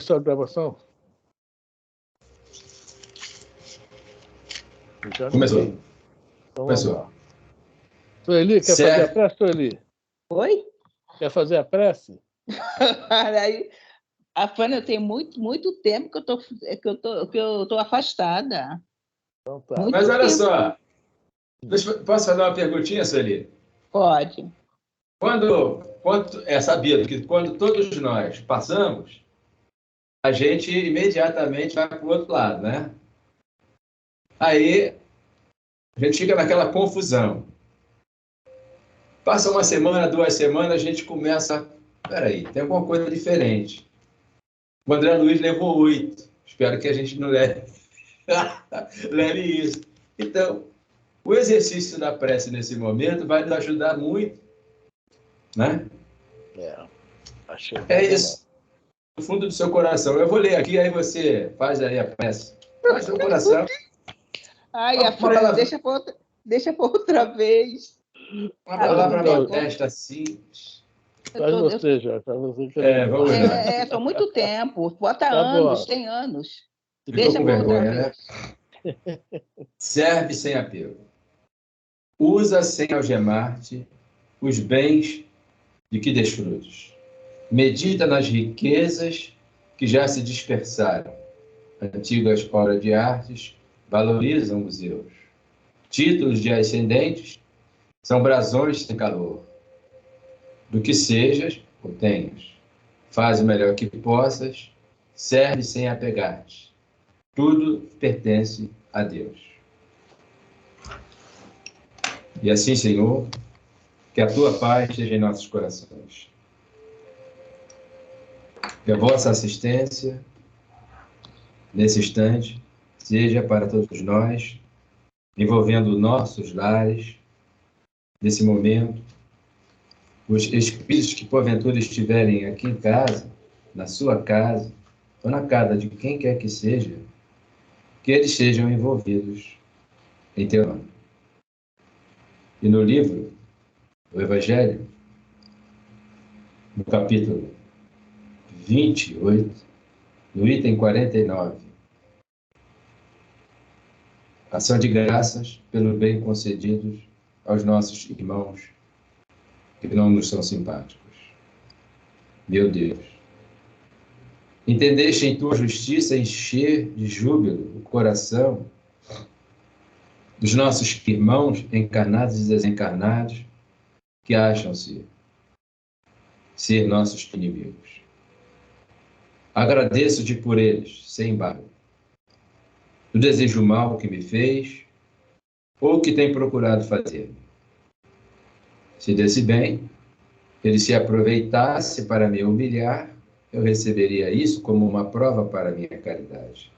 começou a gravação? Começou. Então, Começou. vamos lá. Sueli, quer fazer a prece, Sueli? Oi? Quer fazer a prece? Aí, Afana, eu tenho muito tempo que eu tô afastada. Então, tá. Muito Mas olha tempo. só, posso fazer uma perguntinha, Sueli? Pode. Quando é sabido que quando todos nós passamos, a gente imediatamente vai para o outro lado, né? Aí a gente fica naquela confusão. Passa uma semana, 2 semanas, a gente começa. Peraí, tem alguma coisa diferente. O André Luiz levou 8. Espero que a gente não leve isso. Então, o exercício da prece nesse momento vai nos ajudar muito, né? Achei É isso. No fundo do seu coração. Eu vou ler aqui, aí você faz aí a prece. Faz do coração. Ai, Afana, deixa por outra vez. Uma palavra meu modesta, simples. Faz você, já. Faz você que Vamos lá. São muito tempo. Bota Tá anos, bom. tem anos. Ficou Deixa com por outra vergonha, né? vez. Serve sem apego. Usa sem algemar-te os bens de que desfrutes. Medita nas riquezas que já se dispersaram. Antigas obras de artes valorizam museus. Títulos de ascendentes são brasões sem calor. Do que sejas ou tenhas, faz o melhor que possas, serve sem apegar-te. Tudo pertence a Deus. E assim, Senhor, que a tua paz esteja em nossos corações. Que a vossa assistência, nesse instante, seja para todos nós, envolvendo nossos lares, nesse momento, os espíritos que porventura estiverem aqui em casa, na sua casa, ou na casa de quem quer que seja, que eles sejam envolvidos em teu nome. E no livro, o Evangelho, no capítulo 28, no item 49, ação de graças pelo bem concedidos aos nossos irmãos que não nos são simpáticos. Meu Deus, entendeste em tua justiça encher de júbilo o coração dos nossos irmãos encarnados e desencarnados que acham-se ser nossos inimigos. Agradeço-te por eles, sem embargo. Do desejo mal que me fez ou que tem procurado fazer. Se desse bem, ele se aproveitasse para me humilhar, eu receberia isso como uma prova para a minha caridade.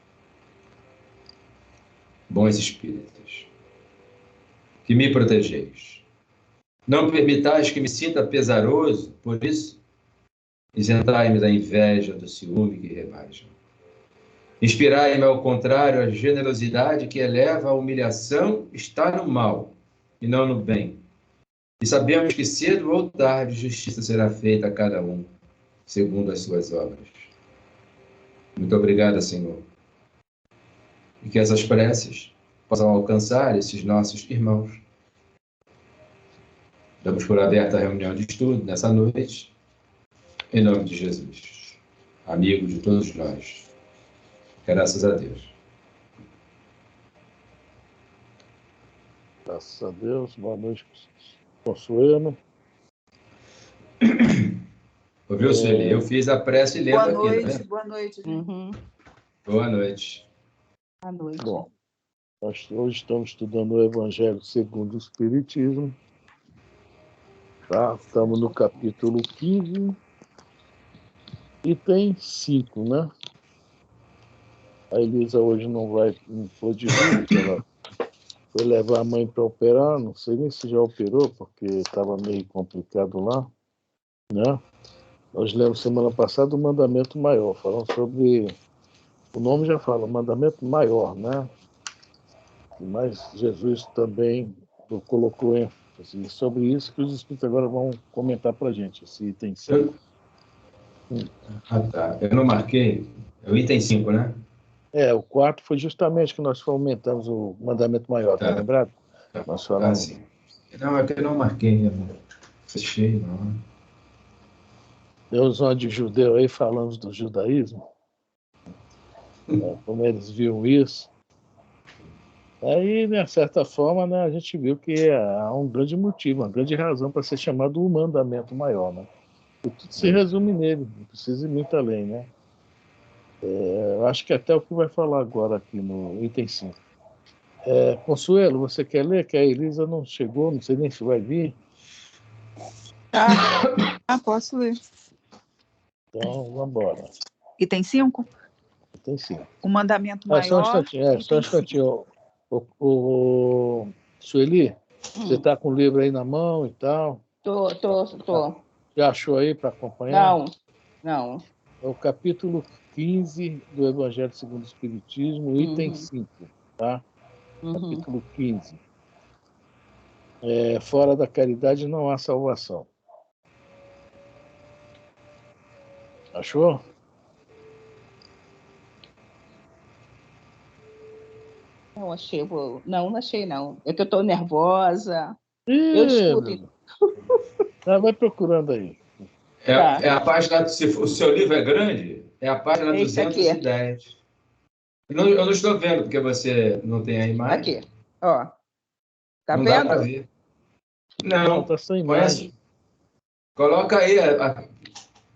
Bons espíritos, que me protegeis. Não permitais que me sinta pesaroso, por isso, isentai-me da inveja, do ciúme que rebaixa. Inspirai-me, ao contrário, a generosidade que eleva a humilhação está no mal e não no bem. E sabemos que cedo ou tarde justiça será feita a cada um, segundo as suas obras. Muito obrigado, Senhor. E que essas preces possam alcançar esses nossos irmãos. Damos por aberta a reunião de estudo nessa noite, em nome de Jesus, amigo de todos nós. Graças a Deus. Graças a Deus. Boa noite, Consuelo. Ouviu, Sueli? Eu fiz a prece lendo aqui, noite, né? boa noite. Uhum. Boa noite. Boa noite. Bom, nós hoje estamos estudando o Evangelho segundo o Espiritismo. Tá? Estamos no capítulo 15, item 5, né? A Elisa hoje não pôde vir, porque ela foi levar a mãe para operar, não sei nem se já operou, porque estava meio complicado lá, né? Nós lemos semana passada o mandamento maior, falando sobre, o nome já fala, o mandamento maior, né? Mas Jesus também colocou ênfase sobre isso, que os espíritos agora vão comentar para a gente, esse item 5. Ah, tá. Eu não marquei, É o item 5, né? O 4 foi justamente que nós fomentamos o mandamento maior, tá lembrado? Nós falamos. Sim. Não, é que eu não marquei, não fechei, não. Deus onde judeu aí, falamos do judaísmo, como eles viam isso. Aí, de certa forma, né, a gente viu que há um grande motivo, uma grande razão para ser chamado o mandamento maior, né? E tudo se resume nele, não precisa ir muito além, né? Eu acho que até o que vai falar agora aqui no item 5. Consuelo, você quer ler? Que a Elisa não chegou, não sei nem se vai vir. Posso ler. Então, vamos embora. Item 5? Item 5. O mandamento maior. Só um instantinho. Sueli, você está com o livro aí na mão e tal? Tô. Já achou aí para acompanhar? Não. É o capítulo 15 do Evangelho segundo o Espiritismo, item 5, tá? Capítulo 15. Fora da caridade não há salvação. Achou? Não achei. Não achei, não. É que eu estou nervosa. Eu discuto. Vai procurando aí. É a página, se o seu livro é grande, é a página 210. Eu não estou vendo, porque você não tem a imagem. Aqui, ó. Tá não vendo? Dá para ver. Não, tá sem imagem. Coloca aí,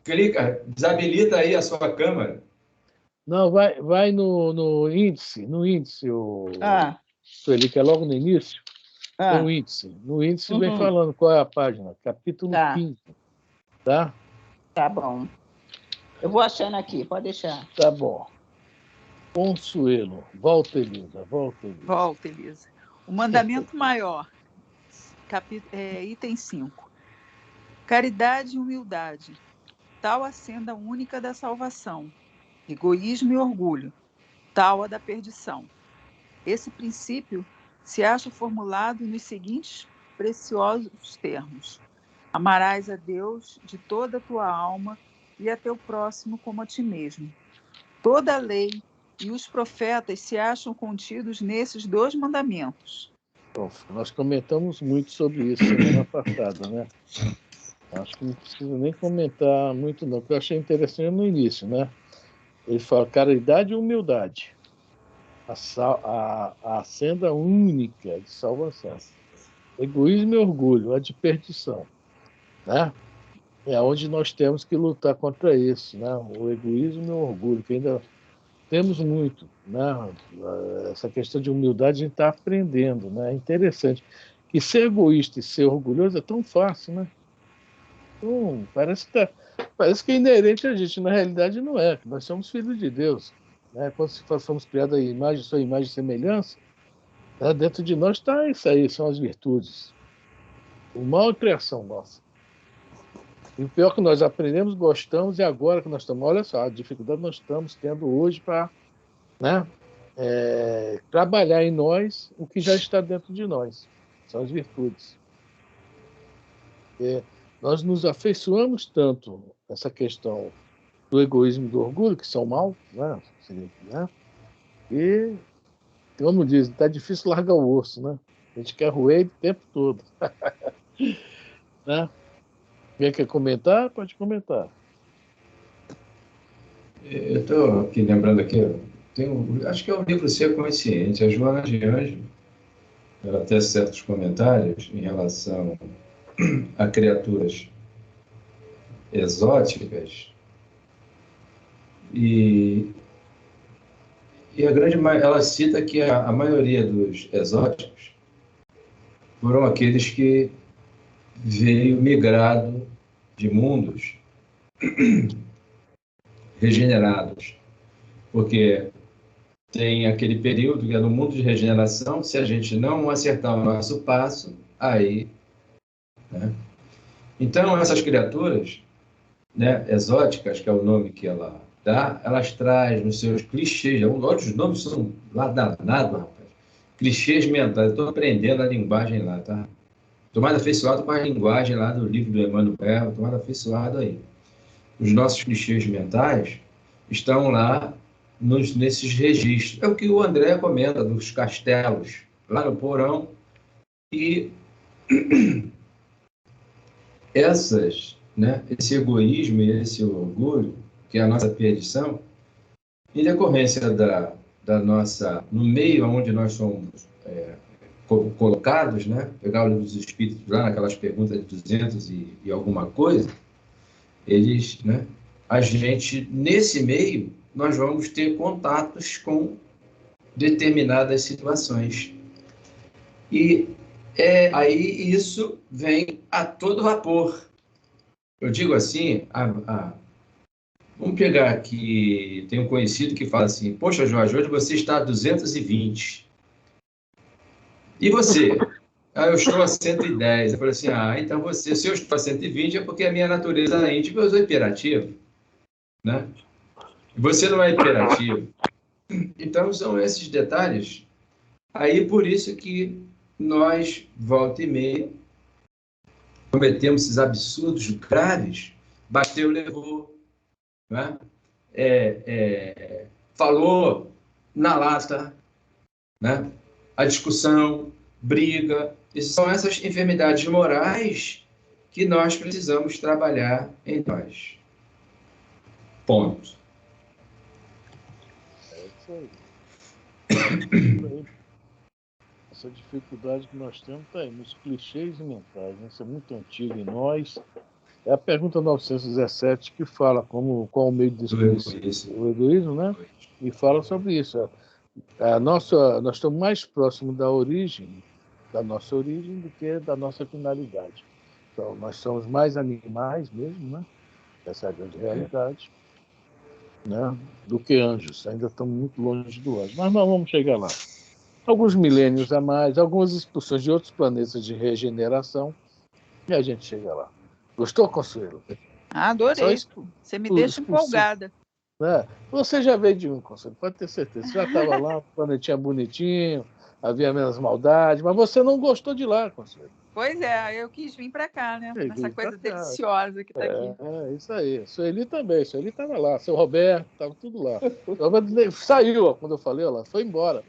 clica, desabilita aí a sua câmera. Não, vai no índice, Sueli, que é logo no início, tem um índice. No índice vem falando qual é a página, capítulo 15, tá? Tá bom. Eu vou achando aqui, pode deixar. Tá bom. Consuelo. Volta, Elisa. Volta, Elisa. O mandamento maior, item 5. Caridade e humildade, tal a senda única da salvação. Egoísmo e orgulho, tal a da perdição. Esse princípio se acha formulado nos seguintes preciosos termos: amarás a Deus de toda a tua alma e a teu próximo como a ti mesmo. Toda a lei e os profetas se acham contidos nesses 2 mandamentos. Bom, nós comentamos muito sobre isso semana passada, né? Acho que não precisa nem comentar muito, não, porque eu achei interessante no início, né? Ele fala caridade e humildade, a senda única de salvação. Egoísmo e orgulho, a de perdição, né? É onde nós temos que lutar contra isso, né? O egoísmo e o orgulho, que ainda temos muito, né? Essa questão de humildade a gente está aprendendo, né? É interessante que ser egoísta e ser orgulhoso é tão fácil, né? Então, parece que é inerente a gente, na realidade não é. Nós somos filhos de Deus, né? Quando somos criados à sua imagem e semelhança, né? Dentro de nós está isso aí, são as virtudes. O mal é criação nossa. E o pior que nós aprendemos, gostamos, e agora que nós estamos, olha só, a dificuldade que nós estamos tendo hoje para, né, trabalhar em nós o que já está dentro de nós, são as virtudes. Nós nos afeiçoamos tanto essa questão do egoísmo e do orgulho, que são mal, né? E, como diz, está difícil largar o osso, né? A gente quer roer o tempo todo. Né? Quem quer comentar? Pode comentar. Eu estou aqui lembrando aqui, acho que é o livro Ser Consciente, a Joana de Anjos, ela tem certos comentários em relação a criaturas exóticas e ela cita que a maioria dos exóticos foram aqueles que veio migrado de mundos regenerados, porque tem aquele período que é no mundo de regeneração, se a gente não acertar o nosso passo, aí... Né? Então, essas criaturas, né, exóticas, que é o nome que ela dá, elas trazem nos seus clichês, os nomes são lá danados, rapaz. Clichês mentais, estou aprendendo a linguagem lá, tá? Tomada afeiçoado com a linguagem lá do livro do Emmanuel, tomada afeiçoado aí. Os nossos clichês mentais estão lá nesses registros. É o que o André comenta dos castelos, lá no porão, e esse egoísmo e esse orgulho, que é a nossa perdição, em decorrência da nossa, no meio onde nós somos colocados, né? Pegar o livro dos Espíritos lá, naquelas perguntas de 200 e alguma coisa, eles, né? A gente, nesse meio, nós vamos ter contatos com determinadas situações. E aí isso vem a todo vapor. Eu digo assim, vamos pegar aqui, tem um conhecido que fala assim, poxa, Jorge, hoje você está a 220. E você? Eu estou a 110. Eu falei assim, então você, se eu estou a 120 é porque a minha natureza íntima eu sou imperativo, né? Você não é imperativo. Então, são esses detalhes. Aí, por isso que nós, volta e meia, cometemos esses absurdos graves. Bateu, levou, né? Falou na lata, né? A discussão, briga. São essas enfermidades morais que nós precisamos trabalhar em nós. Ponto. É isso aí. Essa dificuldade que nós temos está aí, nos clichês mentais, né? Isso é muito antigo em nós. É a pergunta 917 que fala qual o meio de destruir o egoísmo, né? E fala sobre isso. Nós estamos mais próximos da nossa origem, do que da nossa finalidade. Então, nós somos mais animais mesmo, né? Essa é a grande realidade, né? Do que anjos. Ainda estamos muito longe do anjo. Mas nós vamos chegar lá. Alguns milênios a mais, algumas expulsões de outros planetas de regeneração, e a gente chega lá. Gostou, Consuelo? Adorei. Você me deixa empolgada. Você já veio de um, Consuelo, pode ter certeza. Você já estava lá, um planetinha bonitinho, havia menos maldade, mas você não gostou de lá, Consuelo. Pois é, eu quis vir para cá, né? Nessa coisa deliciosa que está aqui. Isso aí. Sueli também, Sueli estava lá, seu Roberto, estava tudo lá. O Roberto saiu, quando eu falei, ela foi embora.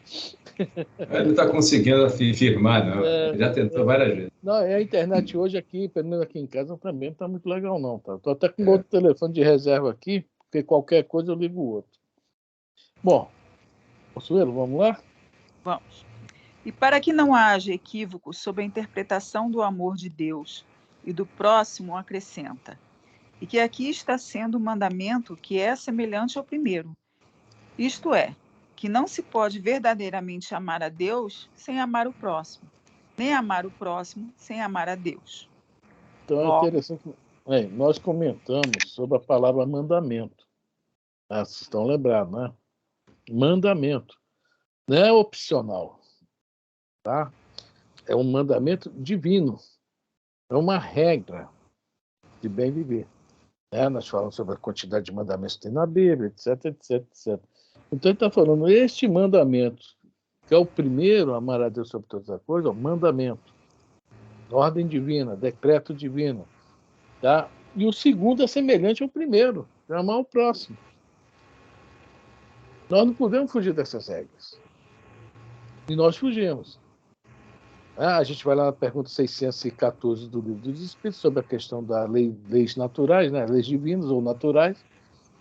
Ele não está conseguindo firmar, não. Ele já tentou várias vezes. Não, a internet hoje aqui, pelo menos aqui em casa, também não está muito legal, não. Tá? Estou até com outro telefone de reserva aqui, porque qualquer coisa eu ligo o outro. Bom, Consuelo, vamos lá? Vamos. E para que não haja equívoco sobre a interpretação do amor de Deus e do próximo, acrescenta, e que aqui está sendo um mandamento que é semelhante ao primeiro, isto é, que não se pode verdadeiramente amar a Deus sem amar o próximo, nem amar o próximo sem amar a Deus. Então é interessante. Nós comentamos sobre a palavra mandamento. Vocês estão lembrados, né? Mandamento. Não é opcional. Tá? É um mandamento divino. É uma regra de bem viver. Nós falamos sobre a quantidade de mandamentos que tem na Bíblia, etc, etc, etc. Então ele está falando, este mandamento, que é o primeiro, amar a Deus sobre todas as coisas, é o mandamento. Ordem divina, decreto divino. Tá? E o segundo é semelhante ao primeiro, é amar o próximo. Nós não podemos fugir dessas regras. E nós fugimos. A gente vai lá na pergunta 614 do Livro dos Espíritos, sobre a questão das leis naturais, né? Leis divinas ou naturais,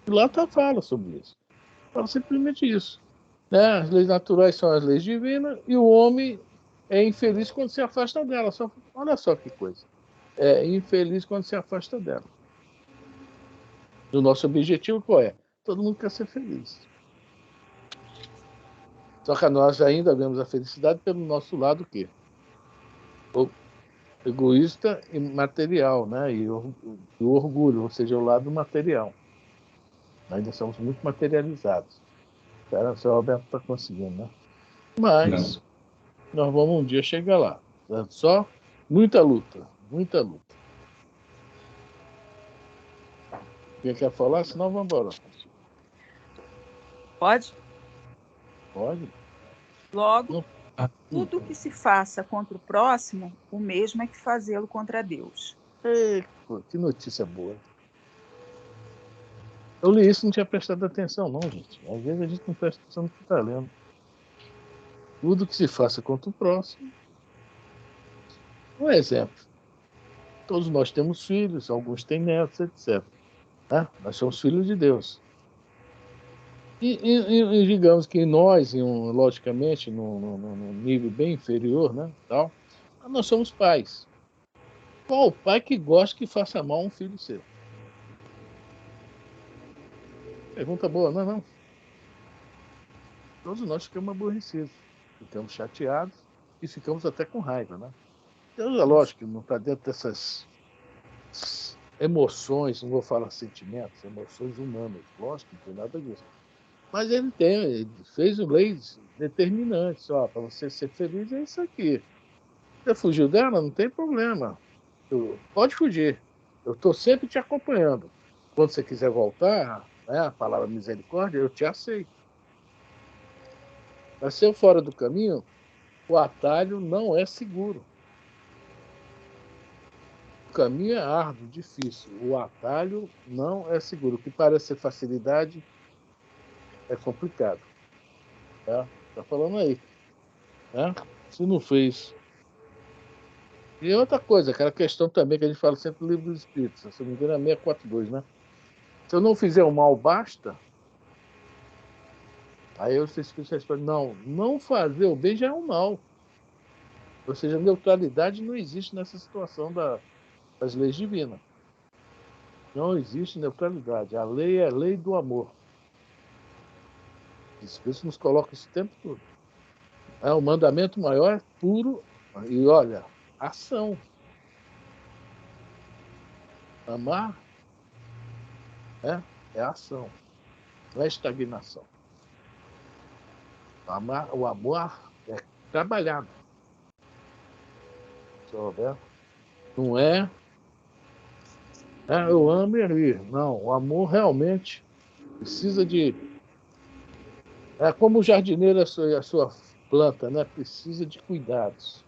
e lá fala sobre isso. Fala simplesmente isso. As leis naturais são as leis divinas, e o homem é infeliz quando se afasta dela. Olha só que coisa. É infeliz quando se afasta dela. E o nosso objetivo qual é? Todo mundo quer ser feliz. Só que nós ainda vemos a felicidade pelo nosso lado o quê? O egoísta e material, né? E o orgulho, ou seja, o lado material. Ainda somos muito materializados. O seu Roberto está conseguindo, né? Mas nós vamos um dia chegar lá. Só muita luta, muita luta. Quem quer falar? Senão vamos embora. Pode? Pode. Logo, tudo que se faça contra o próximo, o mesmo é que fazê-lo contra Deus. Que notícia boa. Eu li isso e não tinha prestado atenção, não, gente. Às vezes a gente não presta atenção no que está lendo. Tudo que se faça contra o próximo. Um exemplo. Todos nós temos filhos, alguns têm netos, etc. Né? Nós somos filhos de Deus. E digamos que nós, logicamente, num nível bem inferior, né, tal, nós somos pais. Qual o pai que gosta que faça mal a um filho seu? Pergunta boa, não é não? Todos nós ficamos aborrecidos, ficamos chateados e ficamos até com raiva, né? Deus, é lógico que não está dentro dessas emoções, não vou falar sentimentos, emoções humanas, lógico, não tem nada disso. Mas ele fez leis determinantes, ó, para você ser feliz é isso aqui. Você fugiu dela, não tem problema. Pode fugir. Eu estou sempre te acompanhando. Quando você quiser voltar, né, a palavra misericórdia, eu te aceito. Mas se eu fora do caminho, o atalho não é seguro. O caminho é árduo, difícil. O atalho não é seguro. O que parece ser facilidade é complicado. Tá falando aí. Né? Se não fez. E outra coisa, aquela questão também que a gente fala sempre no Livro dos Espíritos, se não me engano é 642, né? Se eu não fizer o mal, basta. Aí os Espíritos respondem, não fazer o bem já é um mal. Ou seja, neutralidade não existe nessa situação das leis divinas. Não existe neutralidade. A lei é a lei do amor. Os Espíritos nos colocam isso o tempo todo. O mandamento maior é puro. E olha, ação. Amar é ação, não é estagnação. O amor é trabalhado. Não é, eu amo e ali. Não, o amor realmente precisa de... É como o jardineiro a sua planta, né? Precisa de cuidados.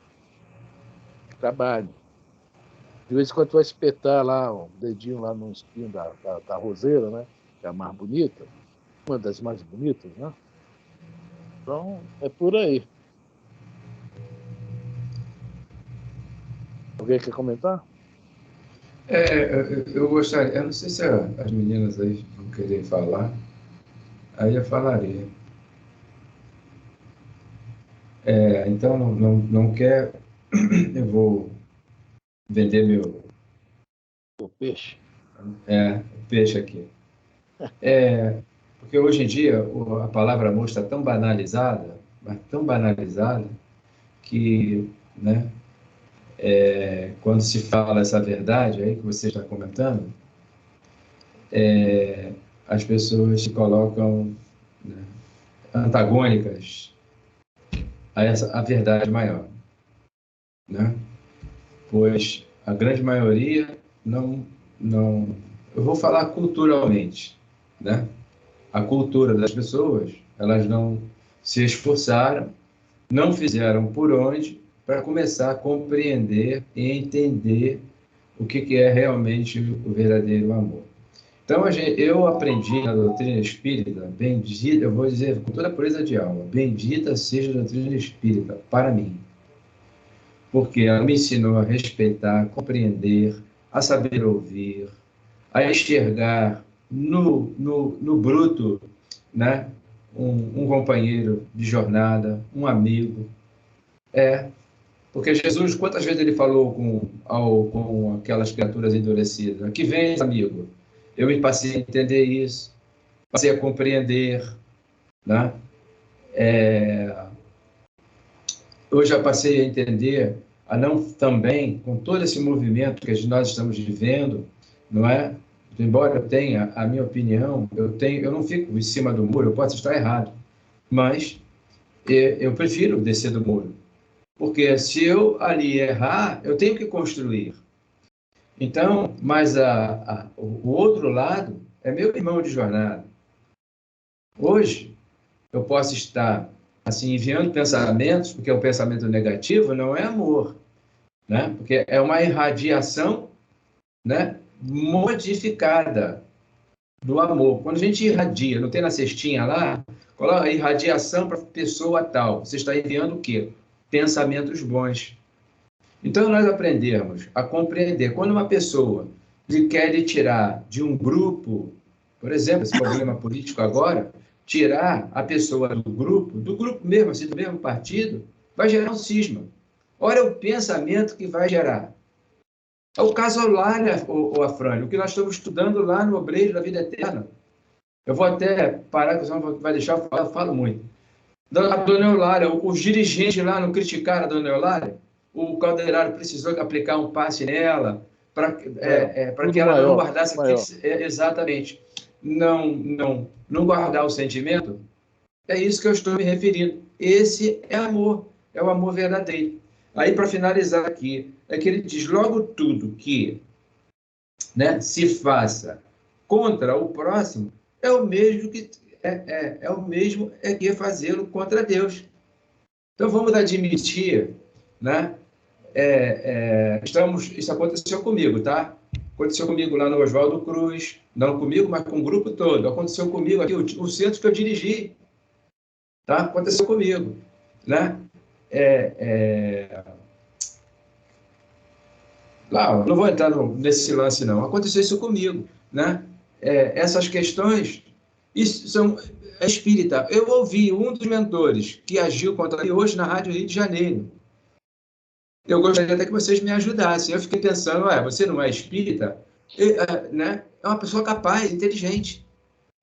Trabalho. De vez em quando vai espetar lá um dedinho lá no espinho da roseira, né? Que é a mais bonita. Uma das mais bonitas, né? Então, é por aí. Alguém quer comentar? Eu gostaria, eu não sei se as meninas aí vão querer falar, aí eu falaria. Então, não quer, eu vou vender meu O peixe. peixe aqui. Porque hoje em dia a palavra amor está tão banalizada, mas tão banalizada, que, né, quando se fala essa verdade aí que você está comentando, as pessoas se colocam, né, antagônicas a verdade maior, né? Pois a grande maioria não, eu vou falar culturalmente, né? A cultura das pessoas, elas não se esforçaram, não fizeram por onde para começar a compreender e entender o que é realmente o verdadeiro amor. Então, eu aprendi na doutrina espírita, bendita, eu vou dizer com toda a pureza de alma, bendita seja a doutrina espírita para mim, porque ela me ensinou a respeitar, a compreender, a saber ouvir, a enxergar no bruto, né, um companheiro de jornada, um amigo. Porque Jesus, quantas vezes ele falou com aquelas criaturas endurecidas? Que vens, amigo? Eu me passei a entender isso, passei a compreender, né? Eu já passei a entender, a não também, com todo esse movimento que nós estamos vivendo, não é? Embora eu tenha a minha opinião, eu não fico em cima do muro, eu posso estar errado, mas eu prefiro descer do muro. Porque se eu ali errar, eu tenho que construir. Então, mas o outro lado é meu irmão de jornada. Hoje, eu posso estar assim enviando pensamentos, porque o pensamento negativo não é amor, né? Porque é uma irradiação, né, modificada. do amor. Quando a gente irradia, não tem na cestinha lá, coloca irradiação para pessoa tal. Você está enviando o quê? Pensamentos bons. Então, nós aprendemos a compreender quando uma pessoa quer lhe tirar de um grupo, por exemplo, esse problema político agora, tirar a pessoa do grupo mesmo, assim, do mesmo partido, vai gerar um cisma. Olha o pensamento que vai gerar. É o caso lá, né, o Afrânio, o que nós estamos estudando lá no Obreiro da Vida Eterna. Eu vou até parar, que você vai deixar eu falo muito. A dona Eulália, os dirigentes lá não criticaram a dona Eulália? O Calderaro precisou aplicar um passe nela para que ela não guardasse exatamente, não guardar o sentimento. É isso que eu estou me referindo. Esse é amor, é o amor verdadeiro. Aí, para finalizar aqui, é que ele diz logo tudo que, né, se faça contra o próximo é o mesmo que fazê-lo contra Deus. Então vamos admitir, né? Isso aconteceu comigo, tá? Aconteceu comigo lá no Oswaldo Cruz, não comigo, mas com o grupo todo. Aconteceu comigo aqui, o centro que eu dirigi, tá? Aconteceu comigo, né? Lá, não vou entrar nesse lance, não. Aconteceu isso comigo, né? Essas questões, isso são espírita. Eu ouvi um dos mentores que agiu contra ele hoje na Rádio Rio de Janeiro. Eu gostaria até que vocês me ajudassem. Eu fiquei pensando, você não é espírita? Né? É uma pessoa capaz, inteligente.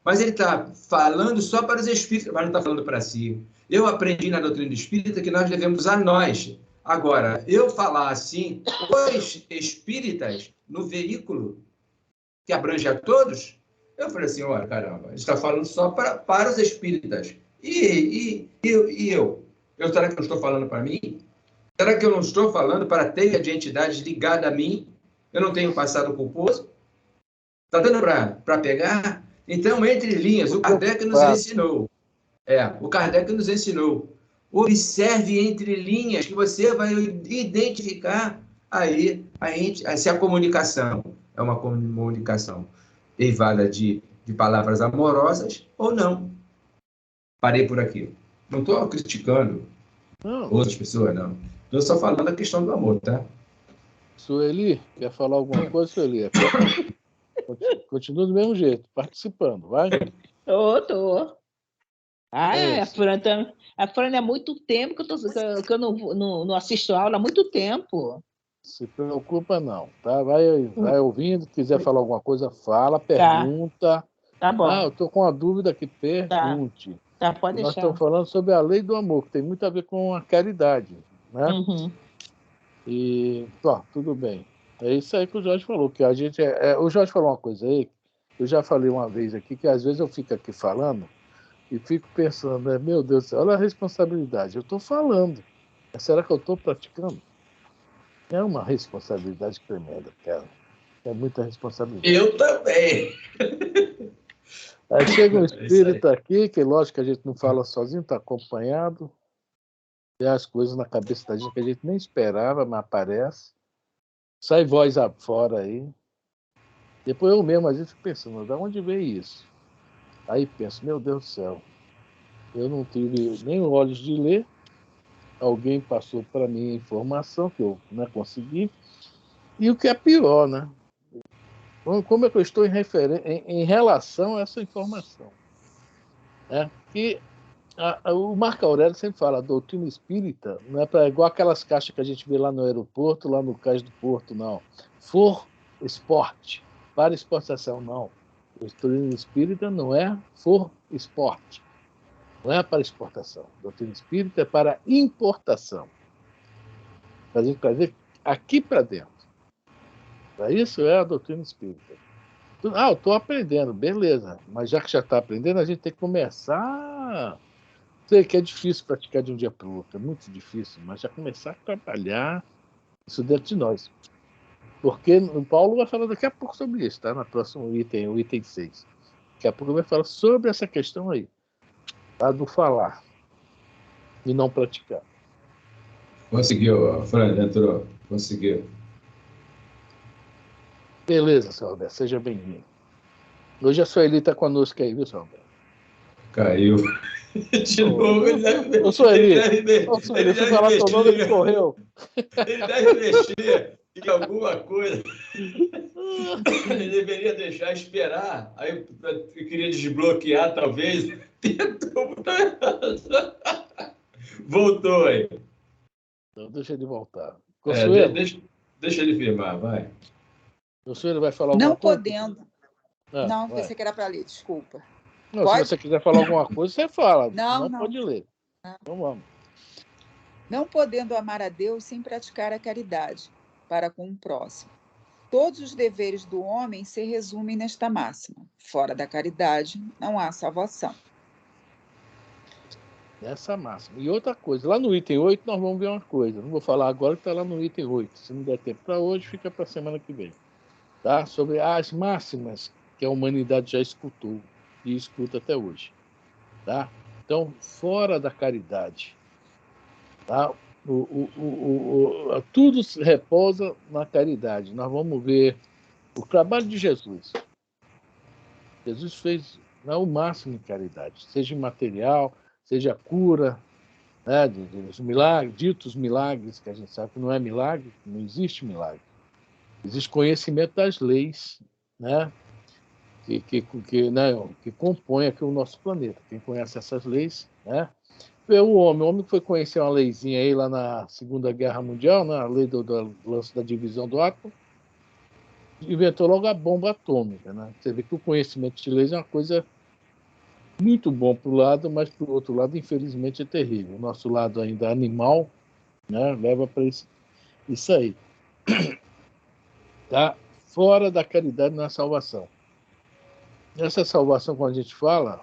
Mas ele está falando só para os espíritas, mas não está falando para si. Eu aprendi na doutrina espírita que nós devemos a nós. Agora, eu falar assim, os espíritas no veículo que abrange a todos, eu falei assim, olha, caramba, ele está falando só para os espíritas. E eu? Será que eu não estou falando para mim? Será que eu não estou falando para a teia de entidades ligada a mim? Eu não tenho passado culposo? Está dando para pegar? Então, entre linhas, o Kardec nos ensinou. O Kardec nos ensinou. Observe entre linhas que você vai identificar aí se a comunicação é uma comunicação eivada de palavras amorosas ou não. Parei por aqui. Não estou criticando outras pessoas, não. Estou só falando a questão do amor, tá? Sueli, quer falar alguma coisa, Sueli? Continua do mesmo jeito, participando, vai? Tô. A Fran é muito tempo que eu não assisto aula, há muito tempo. Se preocupa não, tá? Vai ouvindo, quiser falar alguma coisa, fala, pergunta. Tá bom. Eu estou com uma dúvida aqui, pergunte. Tá, pode deixar. Nós estamos falando sobre a lei do amor, que tem muito a ver com a caridade, né? Uhum. E, tudo bem. É isso aí que o Jorge falou, que a gente... o Jorge falou uma coisa aí, eu já falei uma vez aqui, que às vezes eu fico aqui falando e fico pensando, né? Meu Deus do céu, olha a responsabilidade. Eu estou falando, mas será que eu estou praticando? É uma responsabilidade tremenda, cara. É muita responsabilidade. Eu também. Aí chega um espírito aqui, que lógico que a gente não fala sozinho, está acompanhado. Tem as coisas na cabeça da gente que a gente nem esperava, mas aparece. Sai voz fora aí. Depois eu mesmo, às vezes, fico pensando, de onde veio isso? Aí penso, meu Deus do céu, eu não tive nem olhos de ler, alguém passou para mim a informação que eu não consegui. E o que é pior, né? Como é que eu estou em relação a essa informação? Que o Marco Aurélio sempre fala, a doutrina espírita não é igual aquelas caixas que a gente vê lá no aeroporto, lá no cais do porto, não. For esporte, para exportação, não. A doutrina espírita não é for esporte, não é para exportação. A doutrina espírita é para importação. Para a gente trazer aqui para dentro. Para isso é a doutrina espírita. Eu estou aprendendo, beleza. Mas já que já está aprendendo, a gente tem que começar. Sei que é difícil praticar de um dia para o outro, é muito difícil, mas já começar a trabalhar isso dentro de nós. Porque o Paulo vai falar daqui a pouco sobre isso, tá? No próximo item, o item 6. Daqui a pouco ele vai falar sobre essa questão aí, tá? Do falar e não praticar. Conseguiu, Fran, entrou. Conseguiu. Beleza, seu Alberto, seja bem-vindo. Hoje a Sueli está conosco aí, viu, Salve? Caiu. De novo, ele deve Ô, Sueli, ele fui falar teu nome, ele correu. Ele deve mexer em alguma coisa. Ele deveria deixar esperar. Aí eu queria desbloquear, talvez. Tentou. Voltou aí. Então, deixa ele voltar. Deixa ele firmar, vai. Consuelo vai falar alguma Não coisa? podendo. Ah, Não, vai. pensei que era para ler, desculpa. Não, Pode? se você quiser falar alguma coisa, você fala. Não. Pode ler. Então vamos. Não podendo amar a Deus sem praticar a caridade para com o próximo. Todos os deveres do homem se resumem nesta máxima: fora da caridade não há salvação. Essa máxima. E outra coisa, lá no item 8 nós vamos ver uma coisa. Não vou falar agora que está lá no item 8. Se não der tempo para hoje, fica para a semana que vem. Tá? Sobre as máximas que a humanidade já escutou e escuta até hoje. Tá? Então, fora da caridade, tá? Tudo se repousa na caridade. Nós vamos ver o trabalho de Jesus. Jesus fez o máximo em caridade, seja em material, seja a cura, né, dos milagres, ditos milagres, que a gente sabe que não é milagre, não existe milagre. Existe conhecimento das leis, né, que compõem aqui o nosso planeta. Quem conhece essas leis, né, o homem que foi conhecer uma leizinha aí lá na Segunda Guerra Mundial, né, a lei do lance da divisão do átomo, inventou logo a bomba atômica. Né? Você vê que o conhecimento de leis é uma coisa muito bom para o lado, mas para o outro lado, infelizmente, é terrível. O nosso lado ainda animal, né, leva para isso aí. Tá? Fora da caridade na salvação. Essa salvação, quando a gente fala,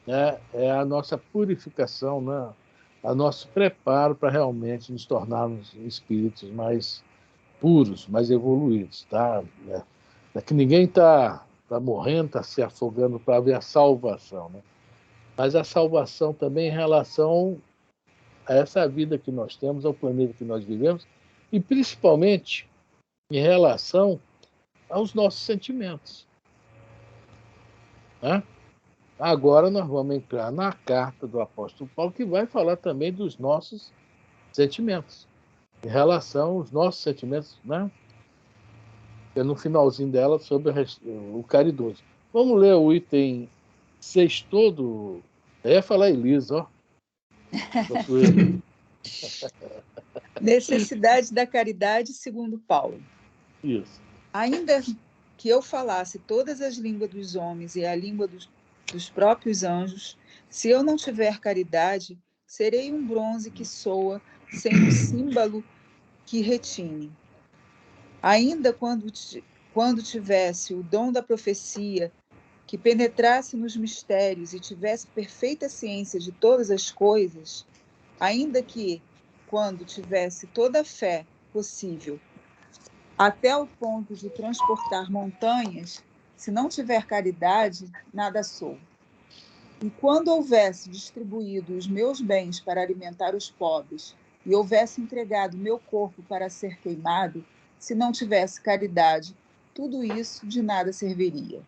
né, é a nossa purificação, né, a nosso preparo para realmente nos tornarmos espíritos mais puros, mais evoluídos. Tá? É que ninguém está morrendo, está se afogando para ver a salvação. Né? Mas a salvação também em relação a essa vida que nós temos, ao planeta que nós vivemos, e principalmente em relação aos nossos sentimentos. Né? Agora nós vamos entrar na carta do apóstolo Paulo, que vai falar também dos nossos sentimentos, em relação aos nossos sentimentos, né? É no finalzinho dela, sobre o caridoso. Vamos ler o item 6 todo. Eu ia falar Elisa, ó. Necessidade da caridade, segundo Paulo. Isso. Ainda que eu falasse todas as línguas dos homens e a língua dos próprios anjos, se eu não tiver caridade, serei um bronze que soa sem um símbolo que retine. Ainda quando tivesse o dom da profecia, que penetrasse nos mistérios e tivesse perfeita ciência de todas as coisas, ainda que, quando tivesse toda a fé possível, até o ponto de transportar montanhas, se não tiver caridade, nada sou. E quando houvesse distribuído os meus bens para alimentar os pobres, e houvesse entregado meu corpo para ser queimado, se não tivesse caridade, tudo isso de nada serviria.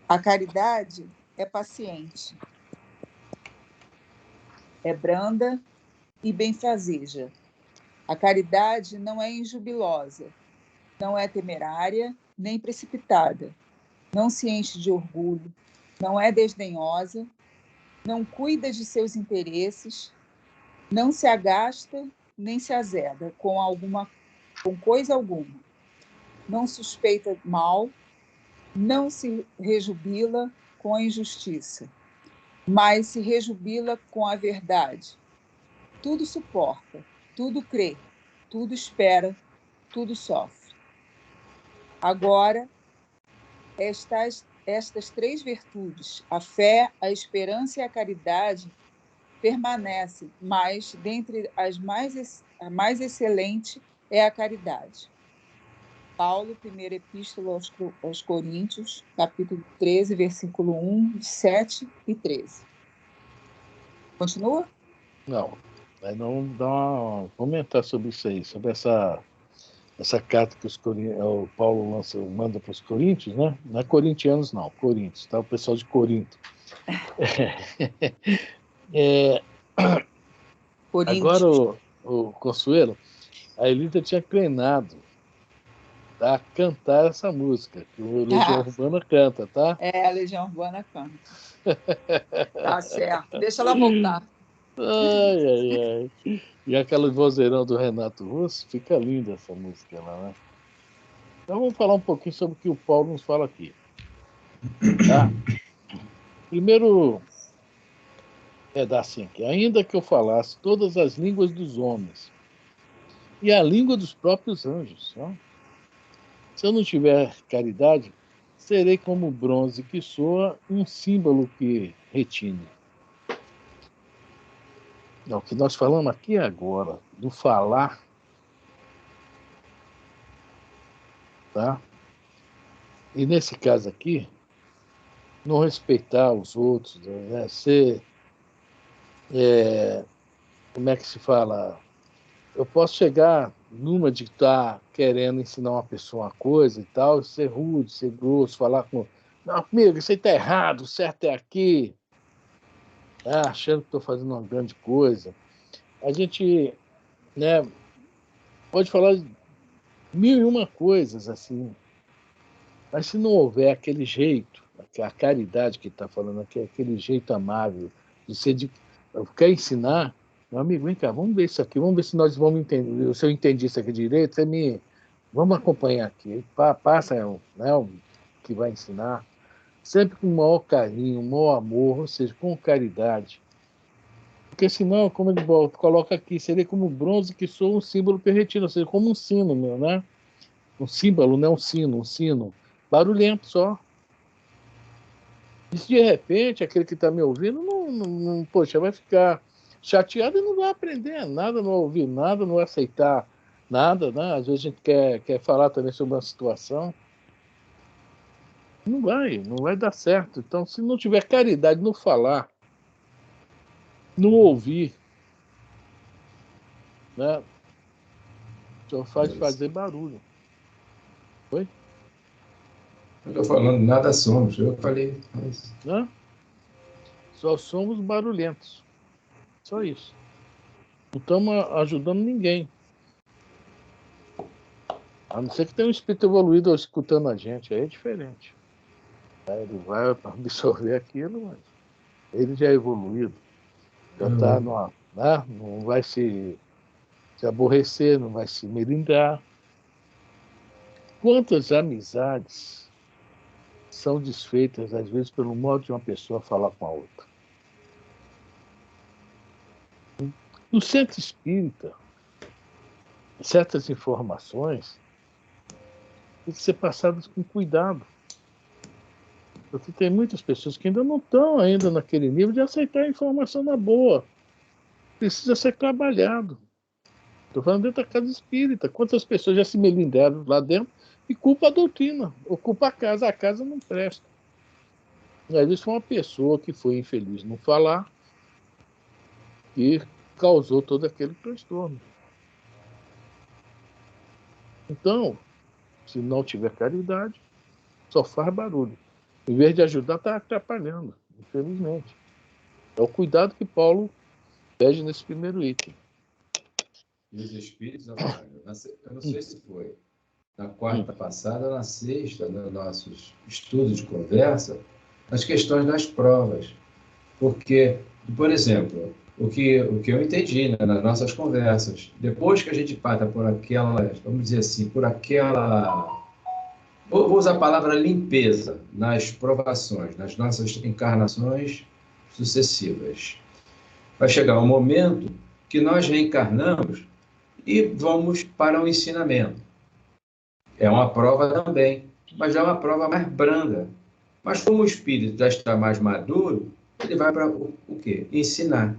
A caridade é paciente, é branda e benfazeja. A caridade não é injubilosa, não é temerária nem precipitada, não se enche de orgulho, não é desdenhosa, não cuida de seus interesses, não se agasta nem se azeda com coisa alguma, não suspeita mal, não se rejubila com a injustiça, mas se rejubila com a verdade. Tudo suporta, tudo crê, tudo espera, tudo sofre. Agora, estas três virtudes, a fé, a esperança e a caridade, permanecem, mas dentre a mais excelente é a caridade. Paulo, primeira epístola aos Coríntios, capítulo 13, versículo 1, 7 e 13. Continua? Não. Aí não dá uma comentar sobre isso aí, sobre essa essa carta que o Paulo manda para os coríntios, né? Não é corintianos, não, coríntios, tá? O pessoal de Corinto. Agora, o Consuelo, a Elita tinha treinado a cantar essa música, que o Legião Urbana canta, tá? A Legião Urbana canta. Tá certo, deixa ela voltar. Ai. E aquele vozeirão do Renato Russo, fica linda essa música lá, né? Então vamos falar um pouquinho sobre o que o Paulo nos fala aqui. Tá? Primeiro, assim, que ainda que eu falasse todas as línguas dos homens e a língua dos próprios anjos, né? Se eu não tiver caridade, serei como bronze que soa, um símbolo que retine. O que nós falamos aqui agora, do falar, tá? E nesse caso aqui, não respeitar os outros, né? Ser, como é que se fala? Eu posso chegar numa de estar querendo ensinar uma pessoa uma coisa e tal, ser rude, ser grosso, falar com... Não, amigo, isso aí está errado, o certo é aqui. Achando que estou fazendo uma grande coisa. A gente, né, pode falar 1001 coisas assim, mas se não houver aquele jeito, a caridade que está falando aqui, aquele jeito amável de ser quer ensinar, meu amigo, vem cá, vamos ver isso aqui, vamos ver se nós vamos entender, se eu entendi isso aqui direito, vamos acompanhar aqui, passa, né, o que vai ensinar, sempre com o maior carinho, o maior amor, ou seja, com caridade. Porque senão, como ele coloca aqui, seria como bronze que soa um símbolo perretido, ou seja, como um sino, né? Um símbolo, não um sino, barulhento só. E se de repente aquele que está me ouvindo, poxa, vai ficar chateado e não vai aprender nada, não vai ouvir nada, não vai aceitar nada, né? Às vezes a gente quer falar também sobre uma situação. Não vai dar certo. Então, se não tiver caridade no falar, no ouvir, né? Só faz fazer barulho. Oi? Não estou falando nada somos, eu falei. Né? Só somos barulhentos. Só isso. Não estamos ajudando ninguém. A não ser que tenha um espírito evoluído escutando a gente, aí é diferente. Ele vai absorver aquilo, mas ele já é evoluído. Já está numa, né? Não vai se aborrecer, não vai se melindrar. Quantas amizades são desfeitas, às vezes, pelo modo de uma pessoa falar com a outra? No centro espírita, certas informações têm que ser passadas com cuidado. Porque tem muitas pessoas que ainda não estão ainda naquele nível de aceitar a informação na boa. Precisa ser trabalhado. Estou falando dentro da casa espírita. Quantas pessoas já se melindraram lá dentro e culpa a doutrina, ou culpa a casa não presta. E às vezes foi uma pessoa que foi infeliz no falar e causou todo aquele transtorno. Então, se não tiver caridade, só faz barulho. Em vez de ajudar, está atrapalhando, infelizmente. É o cuidado que Paulo pede nesse primeiro item. E os espíritos, eu não sei se foi na quarta passada ou na sexta, nos nossos estudos de conversa, as questões das provas. Porque, por exemplo, o que eu entendi, né, nas nossas conversas, depois que a gente passa por aquela, vamos dizer assim, por aquela... Vou usar a palavra limpeza nas provações, nas nossas encarnações sucessivas. Vai chegar um momento que nós reencarnamos e vamos para o ensinamento. É uma prova também, mas é uma prova mais branda. Mas como o espírito já está mais maduro, ele vai para o quê? Ensinar.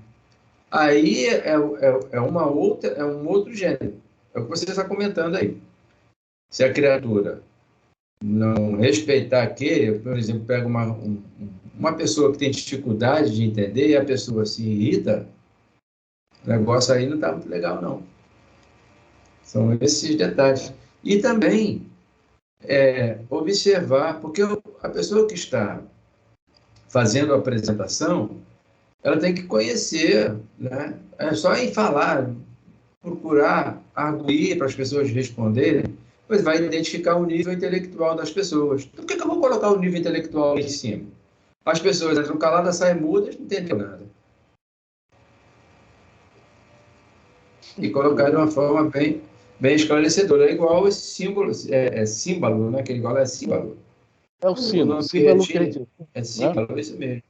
Aí é um outro gênero. É o que você está comentando aí. Se a criatura não respeitar aquele, por exemplo, pega uma pessoa que tem dificuldade de entender e a pessoa se irrita, o negócio aí não está muito legal, não. São esses detalhes. E também observar, porque a pessoa que está fazendo a apresentação, ela tem que conhecer, né? É só em falar, procurar arguir para as pessoas responderem, pois vai identificar o nível intelectual das pessoas. Por que eu vou colocar o nível intelectual lá em cima? As pessoas entram caladas, saem mudas, não entendem nada. E colocar de uma forma bem esclarecedora. É igual esse símbolo, símbolo, né? Que é igual símbolo. É o símbolo. Símbolo que a gente... É símbolo, isso mesmo.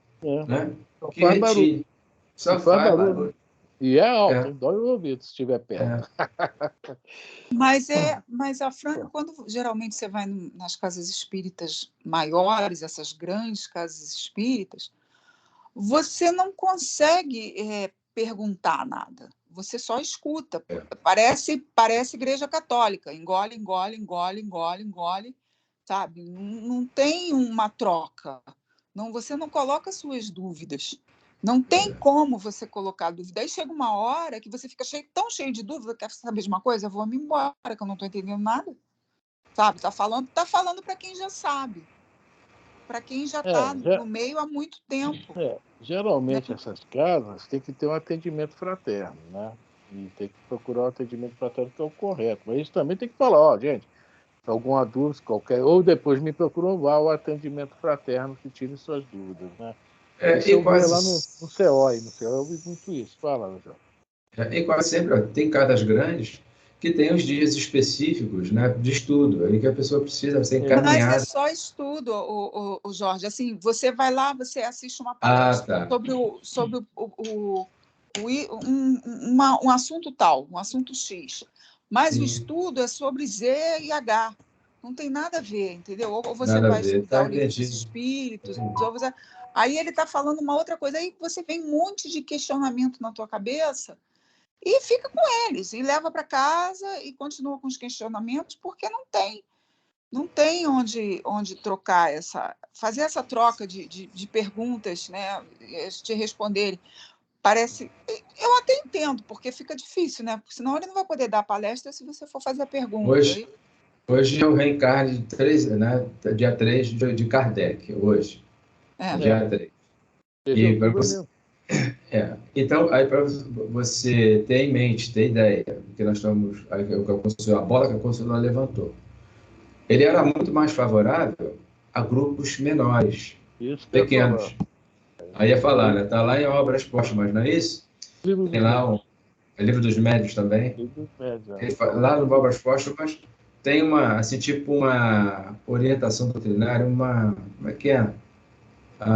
Né? Só Que faz barulho. retire. Só faz barulho. E é alto, hein? Dói o ouvido se estiver perto. Mas a Fran, quando geralmente você vai nas casas espíritas maiores, essas grandes casas espíritas, você não consegue perguntar nada. Você só escuta. Parece igreja católica. Engole, engole, engole, engole, engole. Sabe? Não tem uma troca. Não, você não coloca suas dúvidas. Não tem como você colocar dúvida. Aí chega uma hora que você fica tão cheio de dúvida, quer saber de uma coisa? Eu vou me embora, que eu não estou entendendo nada. Sabe? Tá falando para quem já sabe. Para quem já está no meio há muito tempo. Geralmente, essas casas têm que ter um atendimento fraterno, né? E tem que procurar um atendimento fraterno que é o correto. Mas isso também tem que falar, gente, se alguma dúvida, qualquer... Ou depois me procuram o atendimento fraterno que tire suas dúvidas, né? Isso eu via lá no CEOI. No CEOI eu vi muito isso. Fala, João. E quase sempre tem casas grandes que tem os dias específicos, né, de estudo, aí que a pessoa precisa ser encaminhada. Mas é só estudo, o Jorge. Assim, você vai lá, você assiste uma palestra sobre um assunto tal, um assunto X. Mas o estudo é sobre Z e H. Não tem nada a ver, entendeu? Ou você vai estudar o livro dos espíritos, ou você... Aí ele está falando uma outra coisa, aí você vem um monte de questionamento na tua cabeça e fica com eles, e leva para casa e continua com os questionamentos, porque não tem onde trocar fazer essa troca de perguntas, né? Te responderem. Parece... Eu até entendo, porque fica difícil, né? Porque senão ele não vai poder dar palestra se você for fazer a pergunta. Hoje é o reencarne de 3, né? Dia 3 de Kardec, hoje. Dia 3. E para você... Então, aí para você ter em mente, ter ideia, que nós estamos, a bola que a Consuelo levantou, ele era muito mais favorável a grupos menores, pequenos. Aí ia falar, né? Está lá em Obras Póstumas, não é isso? Tem lá o Livro dos Médiuns também. Lá no Obras Póstumas tem uma orientação doutrinária, como é que é?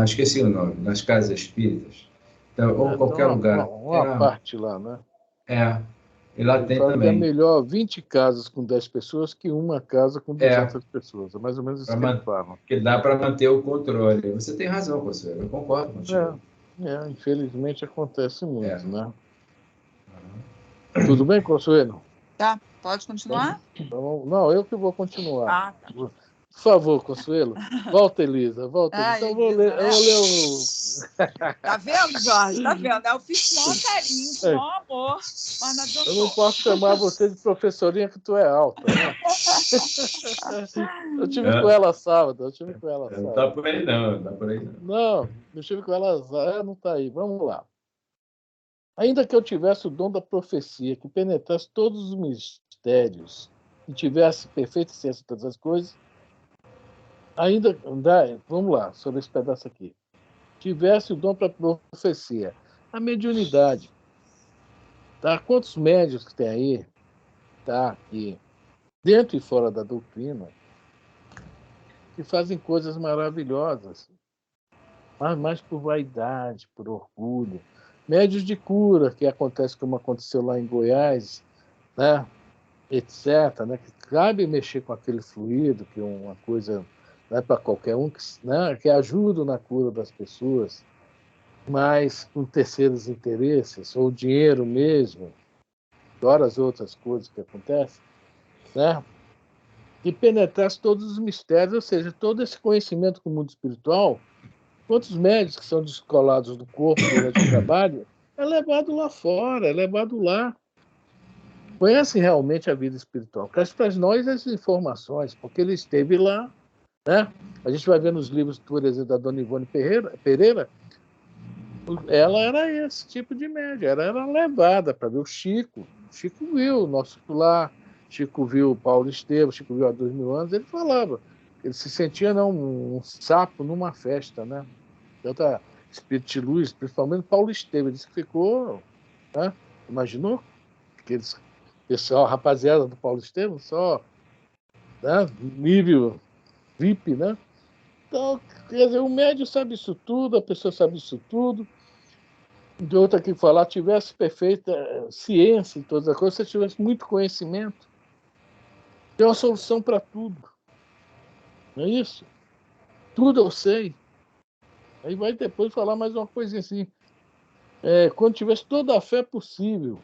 Esqueci o nome, nas casas espíritas. Então, ou qualquer lugar. Uma parte lá, né? E lá tem também. É melhor 20 casas com 10 pessoas que uma casa com 200 pessoas. É mais ou menos isso que eles falam. Que dá para manter o controle. Você tem razão, Consuelo. Eu concordo contigo. Infelizmente acontece muito, né? Tudo bem, Consuelo? Tá, pode continuar? Então, não, eu que vou continuar. Tá. Por favor, Consuelo. Volta, Elisa. Volta. Então, eu vou ler o... Tá vendo, Jorge? Tá vendo? Eu fiz com maior carinho, com maior amor, mas não adiantou. Eu não posso chamar você de professorinha que tu é alta, né? Eu tive com ela sábado. Não tá por aí, não. Não, eu tive com ela... não tá aí. Vamos lá. Ainda que eu tivesse o dom da profecia, que penetrasse todos os mistérios, e tivesse perfeita ciência de todas as coisas, vamos lá, sobre esse pedaço aqui. Tivesse o dom para profecia, a mediunidade. Tá? Quantos médios que tem aí, tá? E dentro e fora da doutrina, que fazem coisas maravilhosas, mas mais por vaidade, por orgulho. Médios de cura, que acontece como aconteceu lá em Goiás, né? Etc. Né? Que cabe mexer com aquele fluido, que é uma coisa... Não é para qualquer um, né, que ajuda na cura das pessoas, mas com terceiros interesses, ou dinheiro mesmo, fora as outras coisas que acontecem, né, e penetrasse todos os mistérios, ou seja, todo esse conhecimento do mundo espiritual, quantos médios que são descolados do corpo durante o trabalho, é levado lá fora, é levado lá. conhece realmente a vida espiritual, traz para nós as informações, porque ele esteve lá, né? A gente vai ver nos livros, por exemplo, da Dona Ivone Pereira, ela era esse tipo de média, ela era levada para ver o Chico. Chico viu o nosso lá, Chico viu o Paulo Estevam, Chico viu há 2000 anos, ele falava, ele se sentia um sapo numa festa, né? Tanta espírito de luz, principalmente Paulo Estevam, ele disse que ficou, né? Imaginou? Aqueles pessoal, rapaziada do Paulo Estevam, só, né? Nível VIP, né? Então, quer dizer, o médio sabe isso tudo, a pessoa sabe isso tudo. De outra que falar, tivesse perfeita ciência em todas as coisas, se tivesse muito conhecimento, tem uma solução para tudo. Não é isso? Tudo eu sei. Aí vai depois falar mais uma coisinha assim. Quando tivesse toda a fé possível,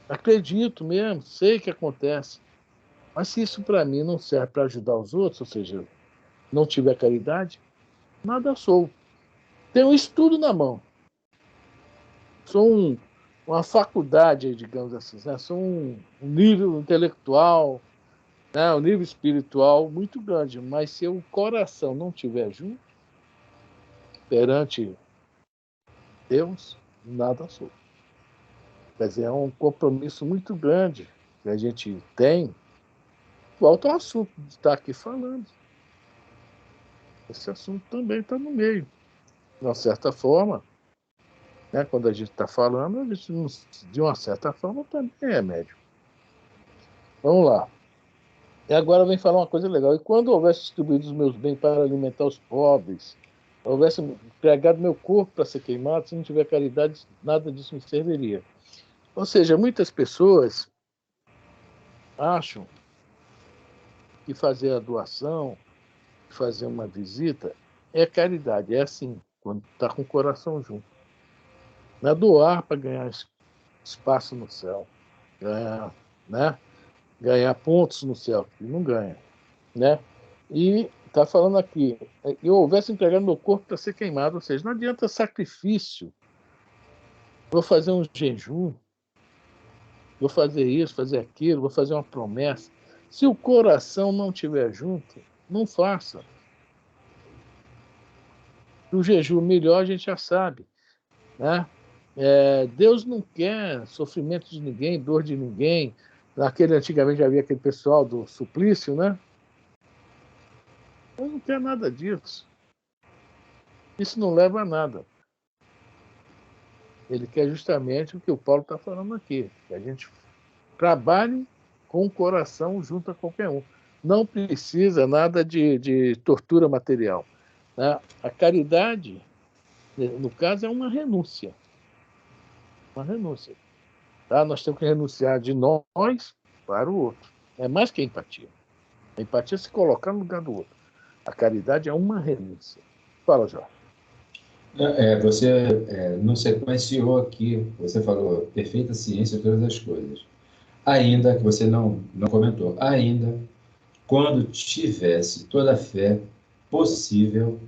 acredito mesmo, sei que acontece. Mas se isso para mim não serve para ajudar os outros, ou seja, não tiver caridade, nada sou. Tenho isso tudo na mão. Sou uma faculdade, digamos assim, né? Sou um nível intelectual, né? Um nível espiritual muito grande, mas se o coração não estiver junto, perante Deus, nada sou. Quer dizer, é um compromisso muito grande que a gente tem. Volta ao assunto de estar aqui falando. Esse assunto também está no meio. De uma certa forma, né, quando a gente está falando, a gente, de uma certa forma, também é médium. Vamos lá. E agora vem falar uma coisa legal. E quando houvesse distribuído os meus bens para alimentar os pobres, houvesse pregado meu corpo para ser queimado, se não tiver caridade, nada disso me serviria. Ou seja, muitas pessoas acham que fazer a doação, fazer uma visita, é caridade. É assim, quando está com o coração junto. Não é doar para ganhar espaço no céu, ganhar pontos no céu, que não ganha. Né? E está falando aqui, eu houvesse entregado meu corpo para ser queimado, ou seja, não adianta sacrifício. Vou fazer um jejum, vou fazer isso, fazer aquilo, vou fazer uma promessa. Se o coração não estiver junto, não faça. O jejum melhor a gente já sabe, né? Deus não quer sofrimento de ninguém, dor de ninguém. Antigamente havia aquele pessoal do suplício, né? Deus não quer nada disso. Isso não leva a nada. Ele quer justamente o que o Paulo está falando aqui, que a gente trabalhe com o coração junto a qualquer um. Não precisa nada de tortura material. Né? A caridade, no caso, é uma renúncia. Uma renúncia. Tá? Nós temos que renunciar de nós para o outro. É mais que a empatia. A empatia é se colocar no lugar do outro. A caridade é uma renúncia. Fala, Jorge. Você não sequenciou aqui, você falou perfeita ciência de todas as coisas. Ainda, que você não comentou, ainda quando tivesse toda a fé possível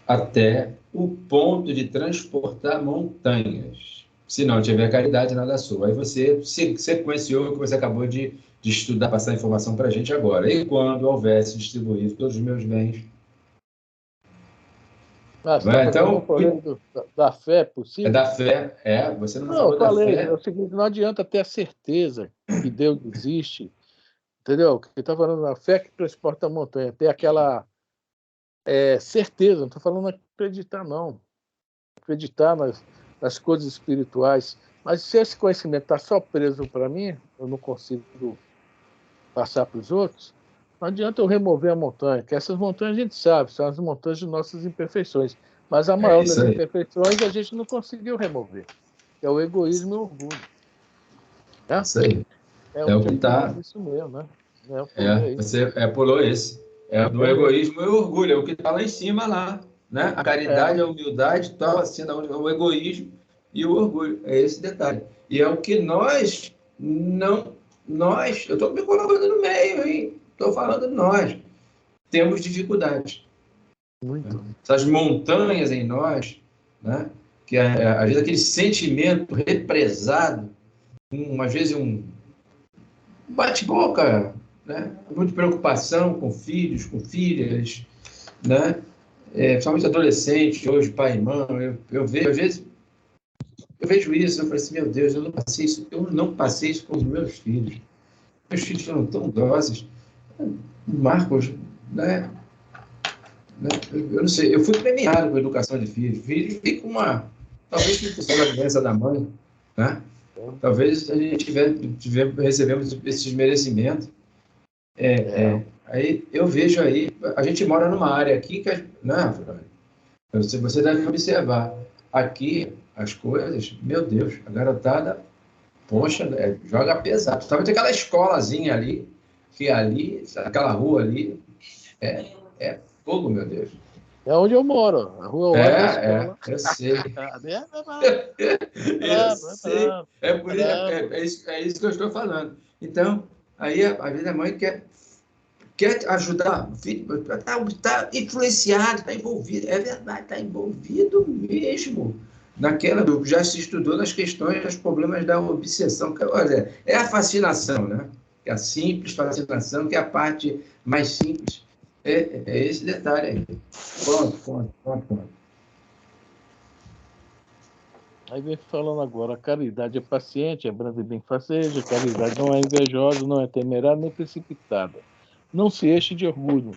até o ponto de transportar montanhas. Se não tiver caridade, nada sua. Aí você sequenciou o que você acabou de estudar, passar a informação para a gente agora. E quando houvesse distribuído todos os meus bens. Você está Então, da fé possível? da fé, você não falou eu falei, da fé. é o seguinte, não adianta ter a certeza que Deus existe, entendeu? Que está falando da fé que transporta a montanha, ter aquela certeza, não estou falando acreditar, não. Acreditar nas coisas espirituais. Mas se esse conhecimento está só preso para mim, eu não consigo passar para os outros, não adianta eu remover a montanha, que essas montanhas a gente sabe, são as montanhas de nossas imperfeições. Mas a maior das imperfeições a gente não conseguiu remover, que é o egoísmo e o orgulho. Né? Isso aí. É o que está. Isso mesmo, né? Você pulou esse. Do egoísmo e o orgulho, é o que está lá em cima lá. Né? A caridade, a humildade, tal, assim, o egoísmo e o orgulho. É esse detalhe. E é o que nós não. Eu estou me colocando no meio, hein? Estou falando nós. Temos dificuldade. Muito. Essas montanhas em nós, né? Que às vezes aquele sentimento represado às vezes um bate-boca, né? Muita preocupação com filhos, com filhas, né? Principalmente adolescentes, hoje, pai e mãe, eu vejo, às vezes, eu vejo isso, eu falo assim, meu Deus, eu não passei isso com os meus filhos. Meus filhos foram tão dóceis. Marcos, né? Eu não sei, eu fui premiado com a educação de filhos. Filhos ficam talvez em função da doença da mãe, né? Talvez a gente recebemos esses merecimentos. Aí eu vejo aí, a gente mora numa área aqui que, né, você deve observar, aqui as coisas, meu Deus, a garotada, poxa, joga pesado. Talvez aquela escolazinha ali, que ali, aquela rua ali, é fogo, meu Deus. É onde eu moro, a rua ao lado da escola. Eu sei. Eu sei. É isso que eu estou falando. Então, aí a vida da mãe quer ajudar o filho, está influenciado, está envolvido. É verdade, está envolvido mesmo. Já se estudou nas questões, nos problemas da obsessão. Olha, é a fascinação, né? É a simples fascinação, que é a parte mais simples. É esse detalhe aí. Ponto. Aí vem falando agora, a caridade é paciente, é branda e benfazeja, a caridade não é invejosa, não é temerária nem precipitada. Não se enche de orgulho,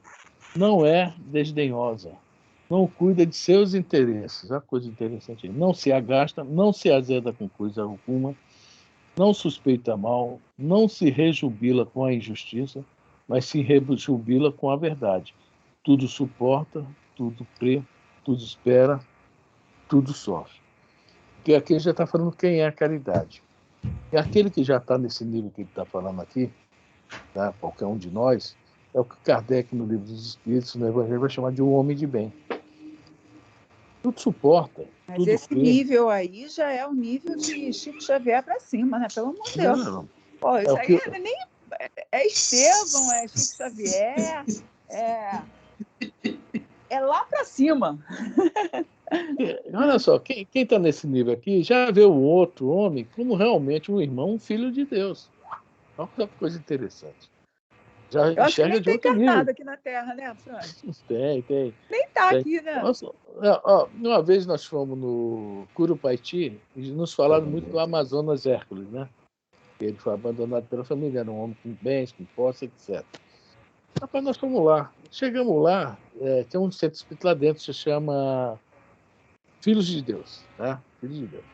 não é desdenhosa, não cuida de seus interesses. Olha a coisa interessante aí. Não se agasta, não se azeda com coisa alguma, não suspeita mal, não se rejubila com a injustiça, mas se rejubila com a verdade. Tudo suporta, tudo crê, tudo espera, tudo sofre. Porque aqui ele já está falando quem é a caridade. E aquele que já está nesse nível que ele está falando aqui, tá? Qualquer um de nós, é o que Kardec, no Livro dos Espíritos, no Evangelho, vai chamar de um homem de bem. Tudo suporta. Mas tudo esse crê. nível aí já é o nível de Chico Xavier para cima, né? Pelo amor de Deus. Não, Pô, isso aí que... é Estevão, é Chico Xavier, é lá para cima. Olha só, quem está nesse nível aqui já vê o outro homem como realmente um irmão, um filho de Deus. Olha que coisa interessante. Já eu acho que nem enxerga de tem outro encarnado nível. aqui na Terra, né, Francis? Tem. Nem está Tem. aqui, né? Nossa, uma vez nós fomos no Curupaiti e nos falaram muito do Amazonas Hércules, né? Ele foi abandonado pela família, era um homem com bens, com posse, etc. Rapaz, nós fomos lá. Chegamos lá, tem um centro espírita lá dentro, se chama Filhos de Deus, né? Filhos de Deus.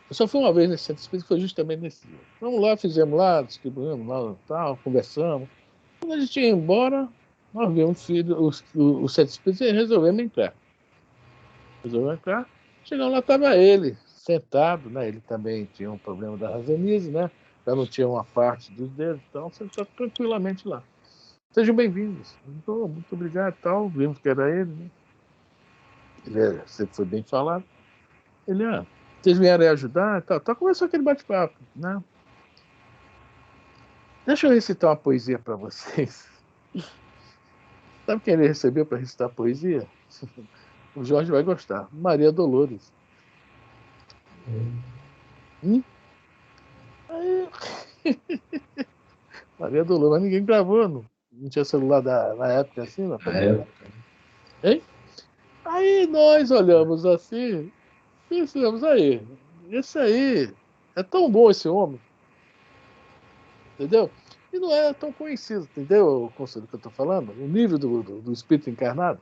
Eu só fui uma vez nesse centro espírita, foi justamente nesse dia. Vamos lá, fizemos lá, distribuímos lá, tal, conversamos. Quando a gente ia embora, nós vimos o centro espírita e resolvemos entrar. Chegamos lá, estava ele, sentado, né? Ele também tinha um problema da razenise, né? Já não tinha uma parte dos dedos, então sentou tranquilamente lá. Sejam bem-vindos. Muito obrigado, tal. Vimos que era ele, né? Ele sempre foi bem falado. Ele, vocês vieram aí ajudar, tal. Começou aquele bate-papo, né? Deixa eu recitar uma poesia para vocês. Sabe quem ele recebeu para recitar poesia? O Jorge vai gostar. Maria Dolores. Aí... Maria Dolores, mas ninguém gravou, não tinha celular na época assim, não. Hein? Aí nós olhamos assim, pensamos aí, esse aí, é tão bom esse homem, entendeu? E não é tão conhecido, entendeu o conselho que eu estou falando? O nível do espírito encarnado.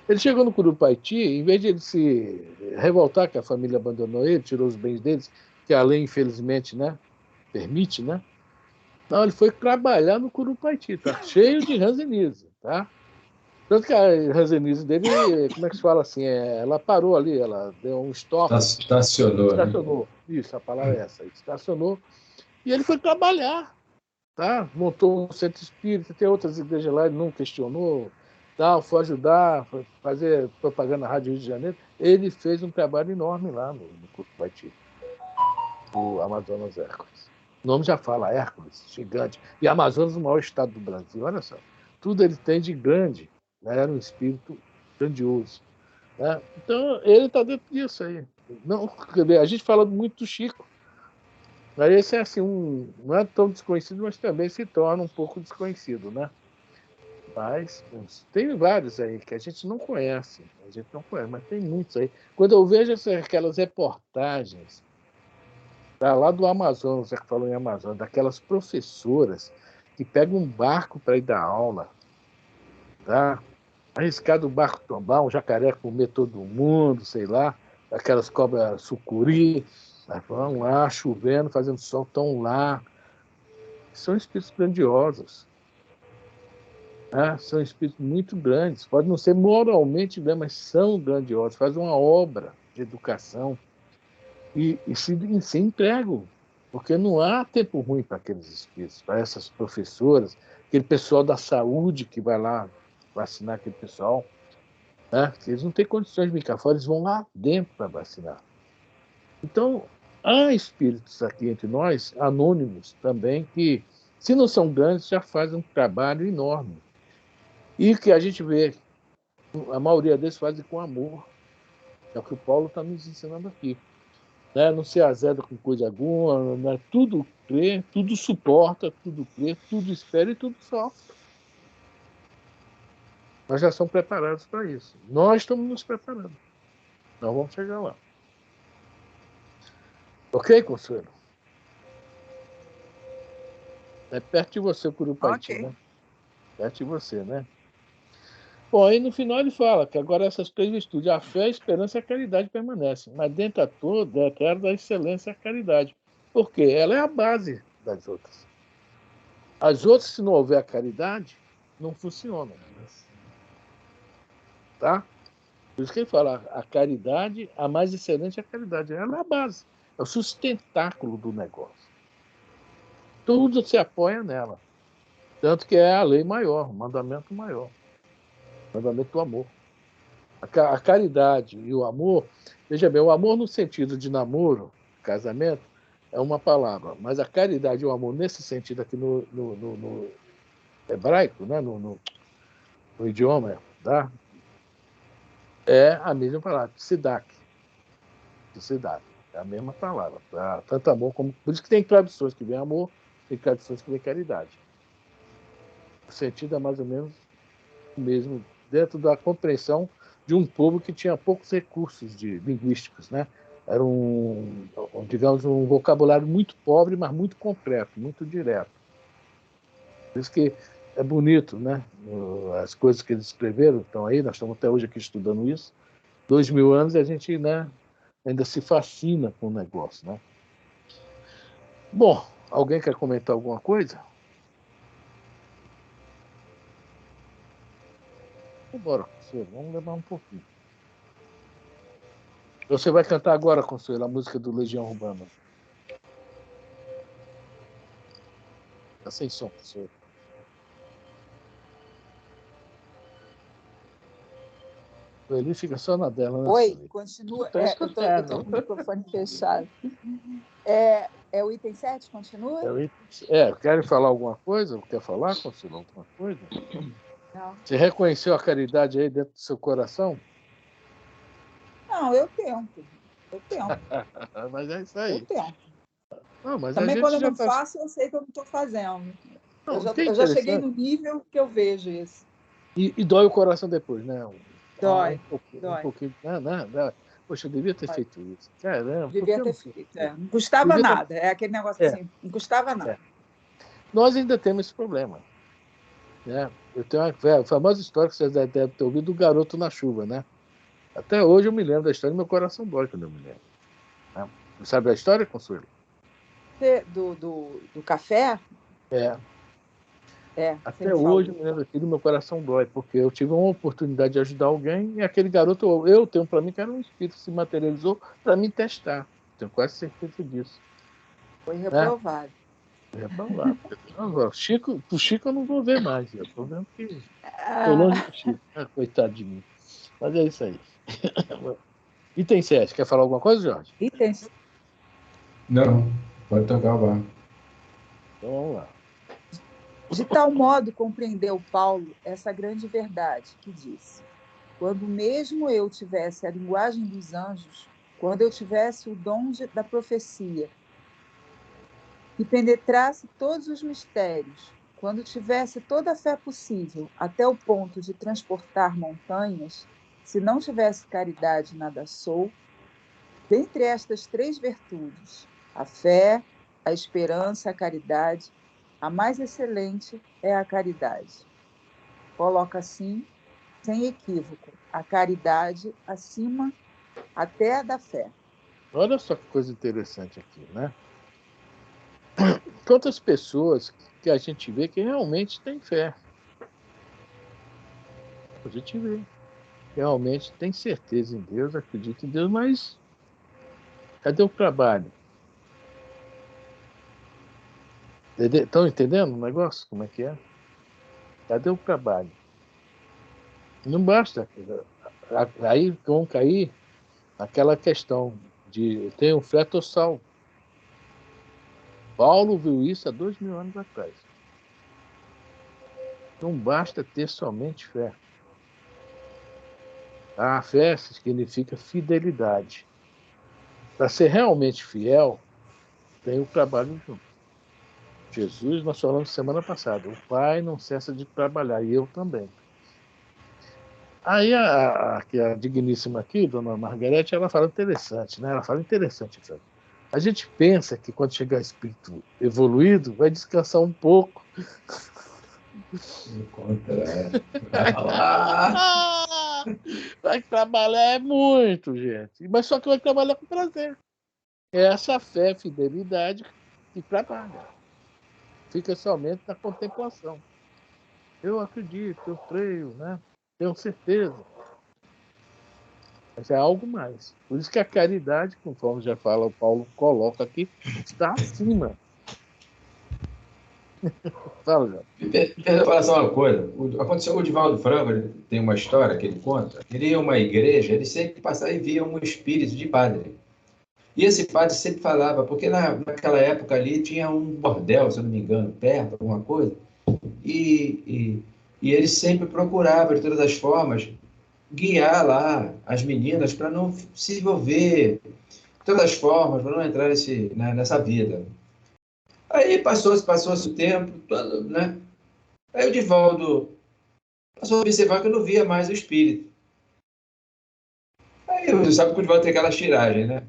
Ele chegou no Curupaiti, em vez de ele se revoltar que a família abandonou ele, tirou os bens deles, que a lei, infelizmente, né, permite, né? Não, ele foi trabalhar no Curupaiti, tá cheio de ranzenise, tá? Tanto que a ranzenise dele, como é que se fala assim, ela parou ali, ela deu um stop. Estacionou. Estacionou, né? Isso, a palavra é essa, estacionou. E ele foi trabalhar, tá? Montou um centro espírita, tem outras igrejas lá, ele não questionou, tal, foi ajudar, foi fazer propaganda na Rádio Rio de Janeiro. Ele fez um trabalho enorme lá no Curupaiti, o Amazonas Hércules. O nome já fala, Hércules, gigante. E Amazonas, o maior estado do Brasil, olha só. Tudo ele tem de grande, né? Era um espírito grandioso. Né? Então, ele está dentro disso aí. Não, a gente fala muito do Chico. Mas esse é assim, não é tão desconhecido, mas também se torna um pouco desconhecido, né? Mas tem vários aí que a gente não conhece, mas tem muitos aí. Quando eu vejo aquelas reportagens lá do Amazonas, já que falou em Amazonas, daquelas professoras que pegam um barco para ir dar aula, tá? Arriscado o barco tombar, um jacaré comer todo mundo, sei lá, aquelas cobras sucuri, mas vão lá, chovendo, fazendo sol, estão lá. São espíritos grandiosos, né? São espíritos muito grandes. Pode não ser moralmente grandes, mas são grandiosos. Fazem uma obra de educação e se entregam, porque não há tempo ruim para aqueles espíritos, para essas professoras, aquele pessoal da saúde que vai lá vacinar aquele pessoal, né? Eles não têm condições de ficar fora, eles vão lá dentro para vacinar. Então, há espíritos aqui entre nós, anônimos também, que, se não são grandes, já fazem um trabalho enorme. E que a gente vê, a maioria deles fazem com amor. É o que o Paulo está nos ensinando aqui. Né? Não se azeda com coisa alguma, né? Tudo crê, tudo suporta, tudo crê, tudo espera e tudo sofre. Nós já somos preparados para isso. Nós estamos nos preparando. Nós vamos chegar lá. Ok, Consuelo? É perto de você, Curupaiti, Ok. né? Perto de você, né? Bom, aí no final ele fala que agora essas três virtudes, a fé, a esperança e a caridade permanecem. Mas dentro de toda é aquela da excelência e a caridade. Por quê? Ela é a base das outras. As outras, se não houver a caridade, não funcionam. Tá? Por isso que ele fala, a caridade, a mais excelente é a caridade. Ela é a base, é o sustentáculo do negócio. Tudo se apoia nela. Tanto que é a lei maior, o mandamento maior. O mandamento do amor. A caridade e o amor, veja bem, o amor no sentido de namoro, casamento, é uma palavra, mas a caridade e o amor nesse sentido aqui no hebraico, né, no idioma, tá? É a mesma palavra, tzedak. É a mesma palavra, tá? Tanto amor como... Por isso que tem traduções que vem amor, tem traduções que vem caridade. O sentido é mais ou menos o mesmo, dentro da compreensão de um povo que tinha poucos recursos linguísticos, né? Era digamos, um vocabulário muito pobre, mas muito concreto, muito direto. Por isso que é bonito, né? As coisas que eles escreveram estão aí, nós estamos até hoje aqui estudando isso. 2000 anos e a gente, né, ainda se fascina com o negócio, né? Bom, alguém quer comentar alguma coisa? Vambora, Consuelo, vamos levar um pouquinho. Você vai cantar agora, Consuelo, a música do Legião Urbana. Tá sem som, Consuelo. Ele fica só na dela, né, Oi, Sueli? continua. Estou Eu tô escutando. com o microfone fechado. É o item 7? Continua? Querem falar alguma coisa? Quer falar, Consuelo, alguma coisa? Não. Você reconheceu a caridade aí dentro do seu coração? Não, eu tento. Eu tento. Mas é isso Eu aí. tento. Não, mas a Também quando gente eu já não está... faço, eu sei que eu não estou fazendo. Não, o que é Eu já cheguei interessante... no nível que eu vejo isso. E dói o coração depois, né? Dói, Um dói. pouquinho. Né? Poxa, eu devia ter Dói. feito isso. Caramba, por que Devia eu ter não fiz? feito. Não custava Devia ter... nada. É aquele negócio É, assim, não custava é. nada. Nós ainda temos esse problema. Né? Eu tenho a famosa história que vocês devem ter ouvido do garoto na chuva, né? Até hoje eu me lembro da história e meu coração dói quando eu me lembro. Né? Sabe a história, Consuelo? Do café? É. Você Até me hoje falou. eu me lembro daquilo e meu coração dói, porque eu tive uma oportunidade de ajudar alguém e aquele garoto, eu tenho para mim que era um espírito que se materializou para me testar. Tenho quase certeza disso. Foi Né? reprovado. Agora, o Chico eu não vou ver mais. Eu estou vendo que estou longe Ah, do Chico. Coitado de mim. Mas é isso aí. Item 7. Quer falar alguma coisa, Jorge? item Não, pode tocar o barco. Então vamos lá. De tal modo compreendeu Paulo essa grande verdade que disse: quando mesmo eu tivesse a linguagem dos anjos, quando eu tivesse o dom da profecia que penetrasse todos os mistérios, quando tivesse toda a fé possível, até o ponto de transportar montanhas, se não tivesse caridade, nada sou. Dentre estas 3 virtudes, a fé, a esperança, a caridade, a mais excelente é a caridade. Coloca assim, sem equívoco, a caridade acima até a da fé. Olha só que coisa interessante aqui, né? Quantas pessoas que a gente vê que realmente tem fé. A gente vê. Realmente tem certeza em Deus, acredita em Deus, mas cadê o trabalho? Estão entendendo o negócio? Como é que é? Cadê o trabalho? Não basta. Aí vão cair naquela questão de tem um fé total. Paulo viu isso há 2000 anos atrás. Não basta ter somente fé. A fé significa fidelidade. Para ser realmente fiel, tem o trabalho junto. Jesus, nós falamos semana passada, o Pai não cessa de trabalhar, e eu também. Aí a digníssima aqui, dona Margarete, ela fala interessante, né? Ela fala interessante. Sabe? A gente pensa que quando chegar espírito evoluído, vai descansar um pouco. Vai trabalhar muito, gente. Mas só que vai trabalhar com prazer. É essa fé, fidelidade que trabalha. Fica somente na contemplação. Eu acredito, eu creio, né? Tenho certeza. Mas é algo mais. Por isso que a caridade, conforme já fala, o Paulo coloca aqui, está acima. Fala, já. Deixa eu falar só uma coisa. Aconteceu o Divaldo Franco, ele tem uma história que ele conta. Ele ia a uma igreja, ele sempre passava e via um espírito de padre. E esse padre sempre falava, porque naquela época ali tinha um bordel, se eu não me engano, perto, alguma coisa, e ele sempre procurava, de todas as formas, guiar lá as meninas para não se envolver, de todas as formas, para não entrar nessa vida. Aí passou-se o tempo, todo, né? Aí o Divaldo passou a observar que eu não via mais o espírito. Aí você sabe que o Divaldo tem aquela tiragem, né?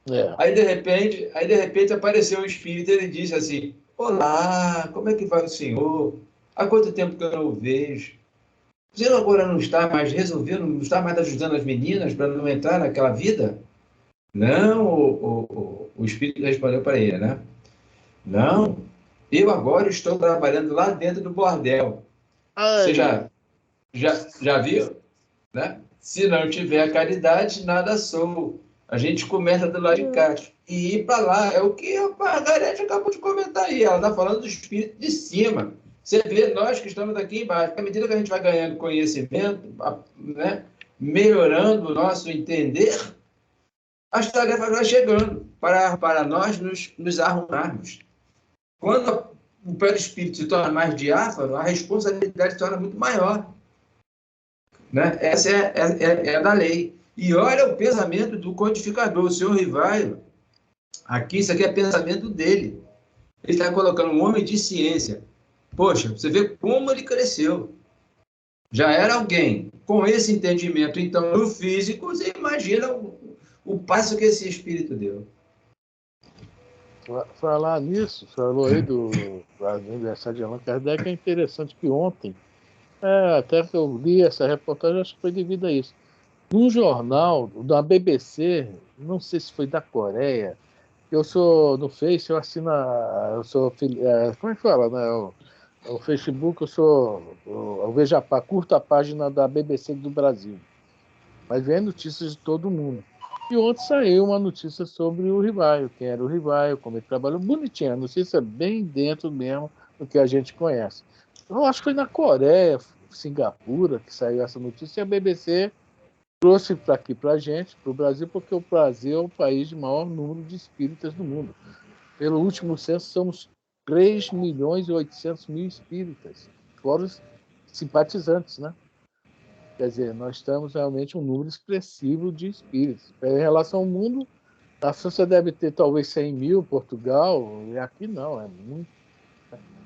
É. Aí de repente apareceu um espírito e ele disse assim: Olá, como é que vai o senhor? Há quanto tempo que eu não o vejo? Você agora não está mais resolvendo, não está mais ajudando as meninas para não entrar naquela vida? Não, o espírito respondeu para ele, né? Não, eu agora estou trabalhando lá dentro do bordel. Você Ai, já viu? Né? Se não tiver caridade, nada sou. A gente começa do lado de cá. E ir para lá é o que a Margarete acabou de comentar aí. Ela está falando do espírito de cima. Você vê nós que estamos aqui embaixo. À medida que a gente vai ganhando conhecimento, né? Melhorando o nosso entender, as tarefas vão chegando para nós nos arrumarmos. Quando o perispírito se torna mais diáfano, a responsabilidade se torna muito maior. Né? Essa é da lei. E olha o pensamento do codificador, o senhor Rivaio. Aqui, isso aqui é pensamento dele. Ele está colocando um homem de ciência. Poxa, você vê como ele cresceu. Já era alguém com esse entendimento, então, no físico, você imagina o passo que esse espírito deu. falar nisso, falou aí do aniversário de Allan Kardec, é interessante que ontem, até que eu li essa reportagem, acho que foi devido a isso. Num jornal da BBC, não sei se foi da Coreia, eu sou no Face, eu assino, como é que fala, né? O Facebook, eu vejo curto a página da BBC do Brasil, mas vem notícias de todo mundo. E ontem saiu uma notícia sobre o Rivaio, quem era o Rivaio, como ele trabalhou, bonitinha, a notícia bem dentro mesmo do que a gente conhece. Eu acho que foi na Coreia, Singapura, que saiu essa notícia, e a BBC trouxe para aqui para a gente, para o Brasil, porque o Brasil é o país de maior número de espíritas do mundo. Pelo último censo, somos 3.800.000 espíritas, fora os simpatizantes, né? Quer dizer, nós estamos realmente um número expressivo de espíritos. Em relação ao mundo, A França deve ter talvez 100 mil, Portugal, e aqui não, é muito.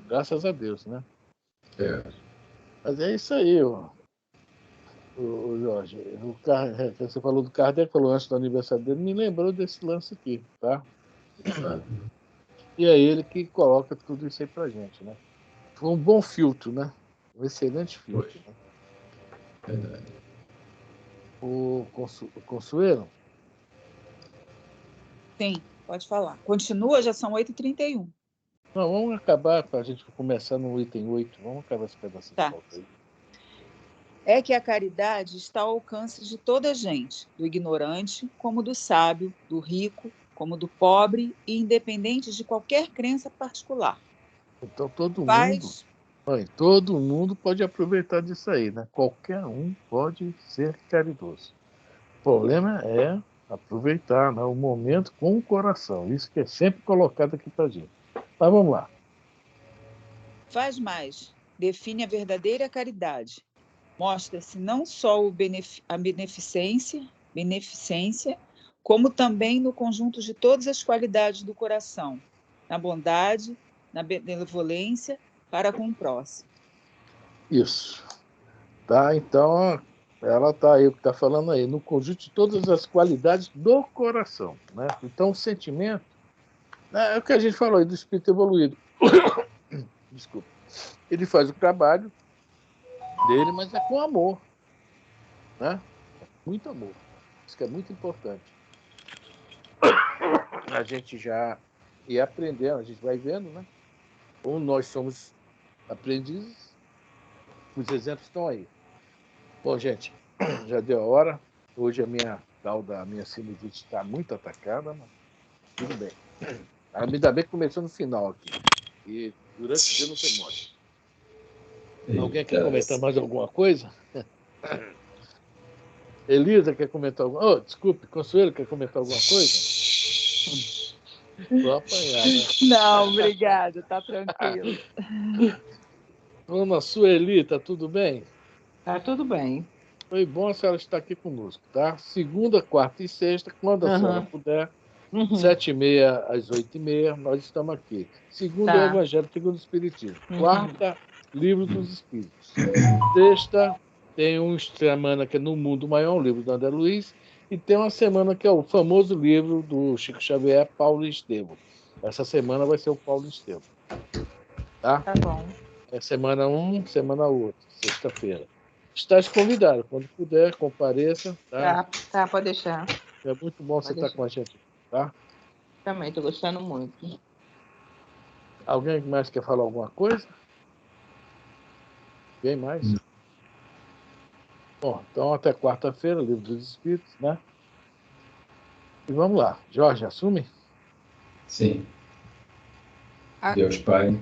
Graças a Deus, né? Mas é isso aí, o Jorge. Você falou do Kardec, falou antes do aniversário dele, me lembrou desse lance aqui, tá? E é ele que coloca tudo isso aí pra gente, né? Foi um bom filtro, né? Um excelente filtro. Né? Verdade. O Consuelo? Sim, pode falar. Continua, já são 8h31. Não, vamos acabar para a gente começar no item 8. Vamos acabar esse pedacinho Tá. de volta aí. É que a caridade está ao alcance de toda a gente, do ignorante como do sábio, do rico como do pobre e independente de qualquer crença particular. Então todo Faz... todo mundo pode aproveitar disso aí, né? Qualquer um pode ser caridoso. O problema é aproveitar, né, o momento com o coração. Isso que é sempre colocado aqui para a gente. Mas vamos lá. Faz mais, define a verdadeira caridade. Mostra-se não só a beneficência, como também no conjunto de todas as qualidades do coração, na bondade, na benevolência para com o próximo. Isso. Tá? Então, ela está aí, o que está falando aí, no conjunto de todas as qualidades do coração. Né? Então, o sentimento, é o que a gente falou aí do espírito evoluído. Desculpa. Ele faz o trabalho dele, mas é com amor. Né? Muito amor. Isso que é muito importante. A gente já ia aprendendo, a gente vai vendo, né? Como nós somos aprendizes, os exemplos estão aí. Bom, gente, já deu a hora. Hoje a minha sinusite está muito atacada, mas tudo bem. Ainda bem que começou no final aqui. E durante o dia não tem morte. Alguém quer comentar mais alguma coisa? Elisa quer comentar alguma coisa? Oh, desculpe, Consuelo quer comentar alguma coisa? Vou apanhar, né? Não, obrigada, tá tranquilo. Dona Sueli, tá tudo bem? Tá tudo bem. Foi bom a senhora estar aqui conosco, tá? Segunda, quarta e sexta, quando a senhora puder, 7h30 às 8h30, nós estamos aqui. Segunda é o Evangelho segundo o Espiritismo. Quarta, Livro dos Espíritos. Sexta, tem uma semana que é No Mundo Maior, um livro do André Luiz, e tem uma semana que é o famoso livro do Chico Xavier, Paulo e Estevão. Essa semana vai ser o Paulo e Estevão. Tá? Tá bom. É semana 1, semana outra, sexta-feira. Estás convidado. Quando puder, compareça. Tá? Tá, pode deixar. É muito bom você estar com a gente. Tá? Também, estou gostando muito. Alguém mais quer falar alguma coisa? Alguém mais? Bom, então até quarta-feira, Livro dos Espíritos, né? E vamos lá. Jorge, assume? Sim. Deus Pai.